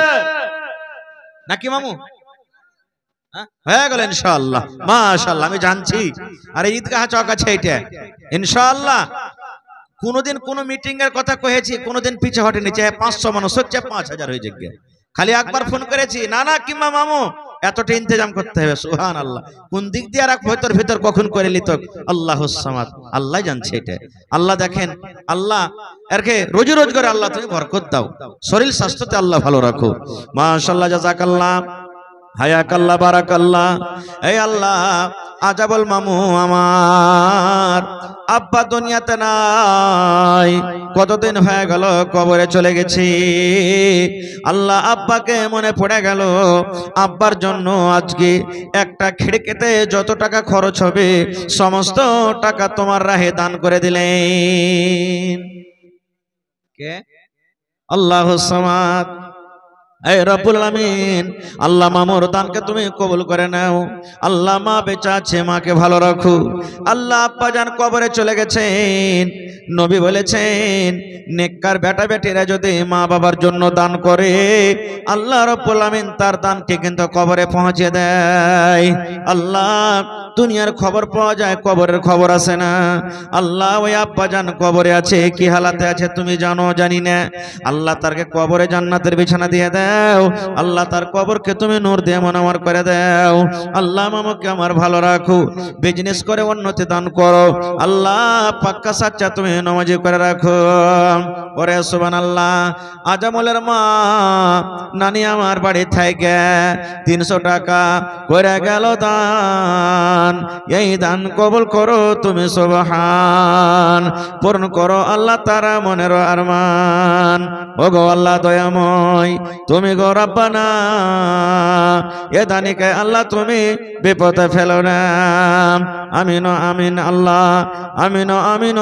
নাকি মামু? হয়ে গেল ইনশাআল্লাহ, মাশাআল্লাহ। আমি জানছি আরে ঈদগাহ চক আছে এটা ইনশাআল্লাহ। কোনদিন কোন মিটিং এর কথা কহেছি, কোনদিন পিছে হটেনি, চাহে 500 মানুষ হচ্ছে 5,000 হয়ে যাবে। খালি একবার ফোন করেছি, না না কিমা মামু এতটা ইন্তজাম করতে হবে। সুবহানাল্লাহ, কোন দিক দিয়ে আর ভেতর ভেতর কখন করে নিত আল্লাহুস সামাদ, আল্লাহ জানছে এটা। আল্লাহ দেখেন, আল্লাহ এরকে রোজি রোজগারে আল্লাহ তুমি বরকত দাও, শরীর স্বাস্থ্যতে আল্লাহ ভালো রাখো। মাশাআল্লাহ, জাযাকাল্লাহ, হায়াকাল্লাহ, বারাকাল্লাহ। এই আল্লাহ, আজাবল মামু আমার আব্বা দুনিয়াতে নাই, কতদিন হয়ে গেল কবরে চলে গেছি। আল্লাহ আব্বাকে মনে পড়ে গেল, আব্বার জন্য আজকে একটা খিড়কিতে যত টাকা খরচ হবে সমস্ত টাকা তোমার রাহে দান করে দিলেন। কে? আল্লাহুস সামাদ। এই রব্বুল আলামিন, আল্লাহ মামুর দানকে তুমি কবুল করে নাও। আল্লাহ মা বেঁচে আছে, মাকে ভালো রাখো। আল্লাহ আব্বা জান কবরে চলে গেছেন, নবী বলেছেন নেককার বেটা বেটিরা যদি মা বাবার জন্য দান করে আল্লাহ রব্বুল আমিন তার দানকে কিন্তু কবরে পৌঁছে দেয়। আল্লাহ দুনিয়ার খবর পাওয়া যায়, কবরের খবর আসে না। আল্লাহ ওই আব্বা জান কবরে আছে, কি হালাতে আছে তুমি জানো জানি না। আল্লাহ তারকে কবরে জান্নাতের বিছানা দিয়ে দাও। আল্লাহ তার কবরকে তুমি নূর দিয়ে মনোমর করে দাও। আল্লাহ মামাকে আমার ভালো রাখো, বিজনেস করে উন্নতি দান করো। আল্লাহ পাক্কা সাচ্চা তুমি নামাজি করে রাখো। ওরে সুবহানাল্লাহ, আজামলের মা নানি আমার বাড়ি থেকে 300 টাকা করে গেল দান। এই দান কবুল করো তুমি সুবহান, পূর্ণ করো আল্লাহ তারা মনের আরমান। ও গো আল্লাহ দয়াময়, তুমি গো রব্বানা, এ দানিকে আল্লাহ তুমি বিপদে ফেলো না। আমিন আমিন আল্লাহ, আমিন আমিন।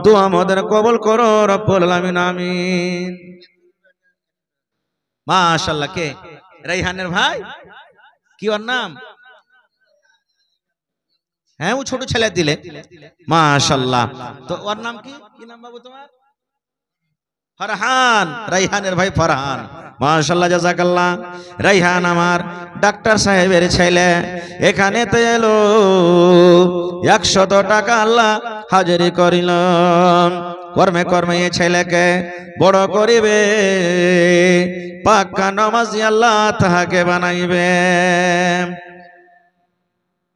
দুআ আমাদের কবুল করো রব্বুল আলামিন, আমিন। মাশাআল্লাহ। কে? রাইহানের ভাই, কি ওর নাম? হ্যাঁ, ও ছোট ছেলে দিলে। মাশাআল্লাহ। তো ওর নাম কি? কি নাম বাবু তোমার? ফরহান, রাইহানের ভাই ফরহান। মাশাআল্লাহ, জাযাকাল্লাহ। রাইহান আমার ডাক্তার সাহেবের ছেলে, এখানে তো এলো 100 টাকা আল্লাহ হাজিরি করিলাম। কর্মে কর্মে এই ছেলেকে বড় করিবে, পাক্কা নামাজি আল্লাহ তাহাকে বানাইবে।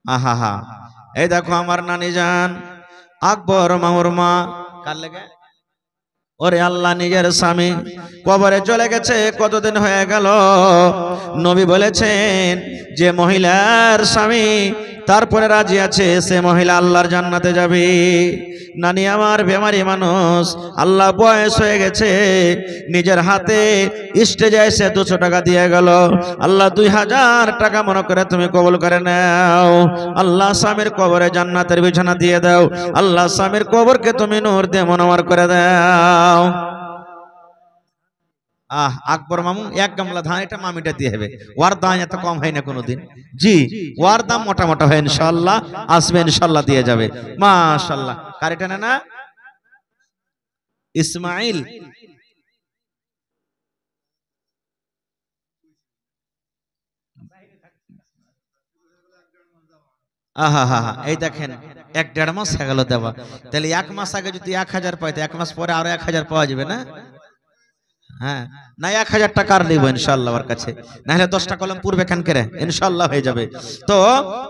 আহা হা, এই দেখো আমার নানি জান আকবর মামুর মা, কার লেগে? ওরে আল্লাহ, নিজের স্বামী কবরে চলে গেছে, কতদিন হয়ে গেল। নবী বলেছেন যে মহিলার স্বামী তারপরে রাজি আছে, সে মহিলা আল্লাহর জান্নাতে যাবে। নানি আমার বেমারি মানুষ, আল্লাহ বয়স হয়ে গেছে, নিজের হাতে স্টেজে এসে 200 টাকা দিয়ে গেল। আল্লাহ 2000 টাকা মনে করে তুমি কবুল করে নাও। আল্লাহ স্বামীর কবরে জান্নাতের বিছানা দিয়ে দাও। আল্লাহ স্বামীর কবরকে তুমি নূর দিয়ে মনোমর করে দাও। আকবর মামু 1 গামলা ধান এটা মামিটা দিয়ে হবে। ওর দাম এত কম হয় না কোনোদিন। জি, ওর দাম মোটা মোটা হয়, ইনশাআল্লাহ আসবে, ইনশাআল্লাহ দিয়ে যাবে। মাশাআল্লাহ। কার এটা না? ইসমাইল। আহা হা হা, এই দেখেন 1-1.5 মাস হয়ে গেল দেওয়া। তাহলে 1 মাস আগে যদি 1000 পাইতো, 1 মাস পরে আরো 1000 পাওয়া যাবে না? হ্যাঁ, না 1000 টাকা আর নিব ইনশাআল্লাহ ওর কাছে, না হলে 10টা কলম পূর্বে খান করে ইনশাআল্লাহ হয়ে যাবে। তো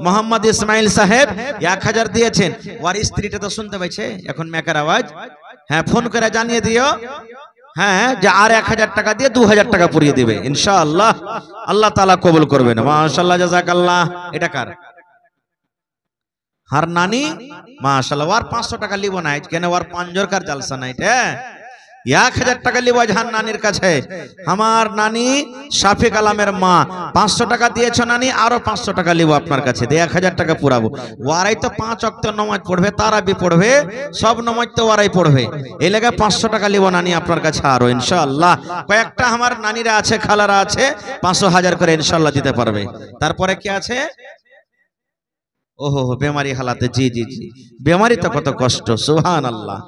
মোহাম্মদ ইসমাইল সাহেব 1000 দিয়েছেন। ওর স্ত্রীটা তো শুনতে পাইছে এখন মেকার আওয়াজ। হ্যাঁ, ফোন করে জানিয়ে দিও হ্যাঁ যে আর 1000 টাকা দিয়ে 2000 টাকা পুরিয়ে দিবে ইনশাআল্লাহ। আল্লাহ তাআলা কবুল করবেন। মাশাআল্লাহ, জাযাকাল্লাহ। এটা কার? হার নানি। মাশাআল্লাহ। ওর 500 টাকা লিব না, কেন ওর পাঞ্জরকার জালসা নাই। 1000 টাকা লিব জাহান নানির কাছে। আমার নানি শাফিক আলমের মা 500 টাকা দিয়েছো নানি, আরো 500 টাকা লিব আপনার কাছে, 1000 টাকা পুরাবো। ওরাই তো 5 ওয়াক্ত নামাজ পড়বে, তারাবি পড়বে, সব নামাজ তো ওরাই পড়বে, এই লেগে 500 টাকা লিব নানি আপনার কাছে আরো ইনশাআল্লাহ। কয়েকটা আমার নানিরা আছে, খালারা আছে, 500 1000 করে ইনশাআল্লাহ দিতে পারবে। তারপরে কি আছে? ওহো বেমারি হালাতে, জি জি জি, বেমারি তো কত কষ্ট, সুবহানাল্লাহ,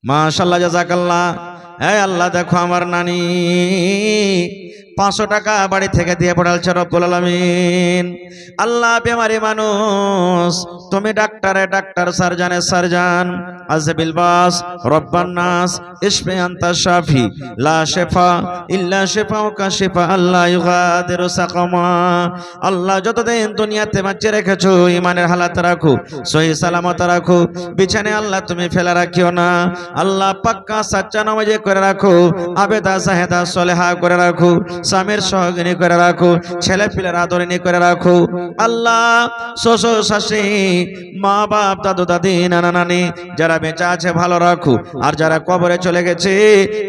মাশাআল্লাহ, জাযাকাল্লাহ। এই আল্লাহ দেখো আমার নানি 500 টাকা বাড়ি থেকে দিয়ে পড়ালছে রব্বুল আলামিন। আল্লাহ বেমারি মানুষ, তুমি ডাক্তারে ডাক্তার, সার্জানে সার্জান, আজবিল বাস রব্বান নাস ইশফি আনতা শাফি লা শিফা ইল্লা শিফাউকা শিফা আল্লাহ ইউগাদিরু সাকামা। আল্লাহ যতদিন দুনিয়াতে বাঁচিয়ে রেখেছো ঈমানের হালাত রাখো, সহি সালামত রাখো, বিছানে আল্লাহ তুমি ফেলা রাখিও না। আল্লাহ পাক্কা সাচ্চা নামাজি করে রাখো, আবেদা সাহেদা সলেহা করে রাখো, স্বামীর সহগিনী করে রাখো, ছেলে পিলের আদরিনী করে রাখো। আল্লাহ শ্বশুর শাশুড়ি, মা বাপ, দাদু দাদি, নানা নানি যারা বেঁচে আছে ভালো রাখো, আর যারা কবরে চলে গেছে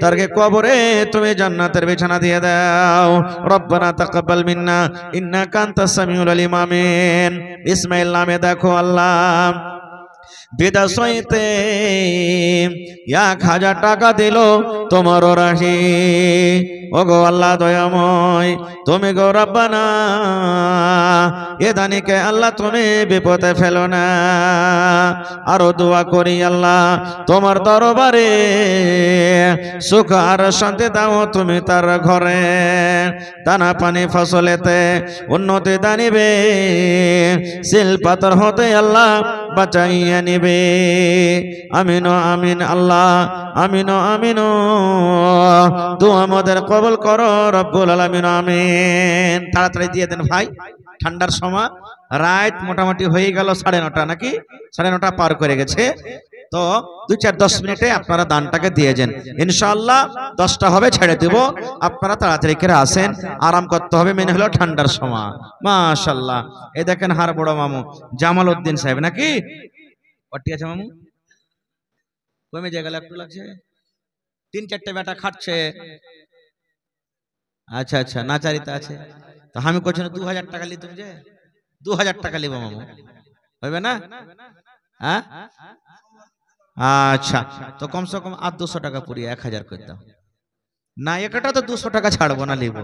তারকে কবরে তুমি জান্নাতের বিছানা দিয়ে দাও। রব্বানা তাকাব্বাল মিন্না ইন্নাকা আনতাস সামিউল আলিম। আমিন। ইসমাইল নামে দেখো আল্লাহ বিদাসইতে 1000 টাকা দিল তোমার রাহি। ওগো আল্লাহ দয়াময়, তুমি গো রব্বানা এ দানিকে আল্লাহ তুমি বিপদে ফেলো না। আরো দোয়া করি আল্লাহ তোমার দরবারে সুখ আর শান্তি দাও তুমি তার ঘরে, দানা পানি ফসলেতে উন্নতি দানিবে, সিল পাথর হতে আল্লাহ বাঁচাইয়া নিবে। আমিন আমিন আল্লাহ, আমিন আমিন। দোয়া আমাদের কবুল করো রব্বুল আলামিন, আমিন। তাড়াতাড়ি দিয়ে দেন ভাই, ঠান্ডার সময়, রাত মোটামুটি হয়ে গেল 9:30 নাকি 9:30 পার করে গেছে। তো 2-4-10 মিনিটে আপনারা দানটাকে দিয়ে যান ইনশাআল্লাহ। 10টা হবে ছেড়ে দেব, আপনারা তাড়াতাড়ি করে আসেন, আরাম করতে হবে, মেনে হলো ঠান্ডার সময়। মাশাআল্লাহ, এই দেখেন হার বড় মামু জামাল উদ্দিন সাহেব নাকি, কটি আছে মামু, কমে জায়গা একটু লাগছে, 3-4টে বেটা খাটছে। আচ্ছা আচ্ছা, নাচারিতা আছে তো আমি করছি না, 2000 টাকা লি, তুমি যে 2000 টাকা লিব মামু, হবে না? হ্যাঁ আচ্ছা, তো কমসে কম আর 200 টাকা পুরি 1000 করে দাও না, একটা তো 200 টাকা ছাড়বো না, লিব।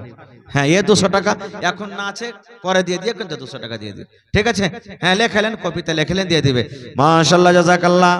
হ্যাঁ, এ 200 টাকা এখন না আছে, পরে দিয়ে দিয়ে, কিন্তু 200 টাকা দিয়ে দিবে, ঠিক আছে? হ্যাঁ লেখলেন, কপিতে লেখলেন, দিয়ে দিবে। মাশাআল্লাহ, জাযাকাল্লাহ।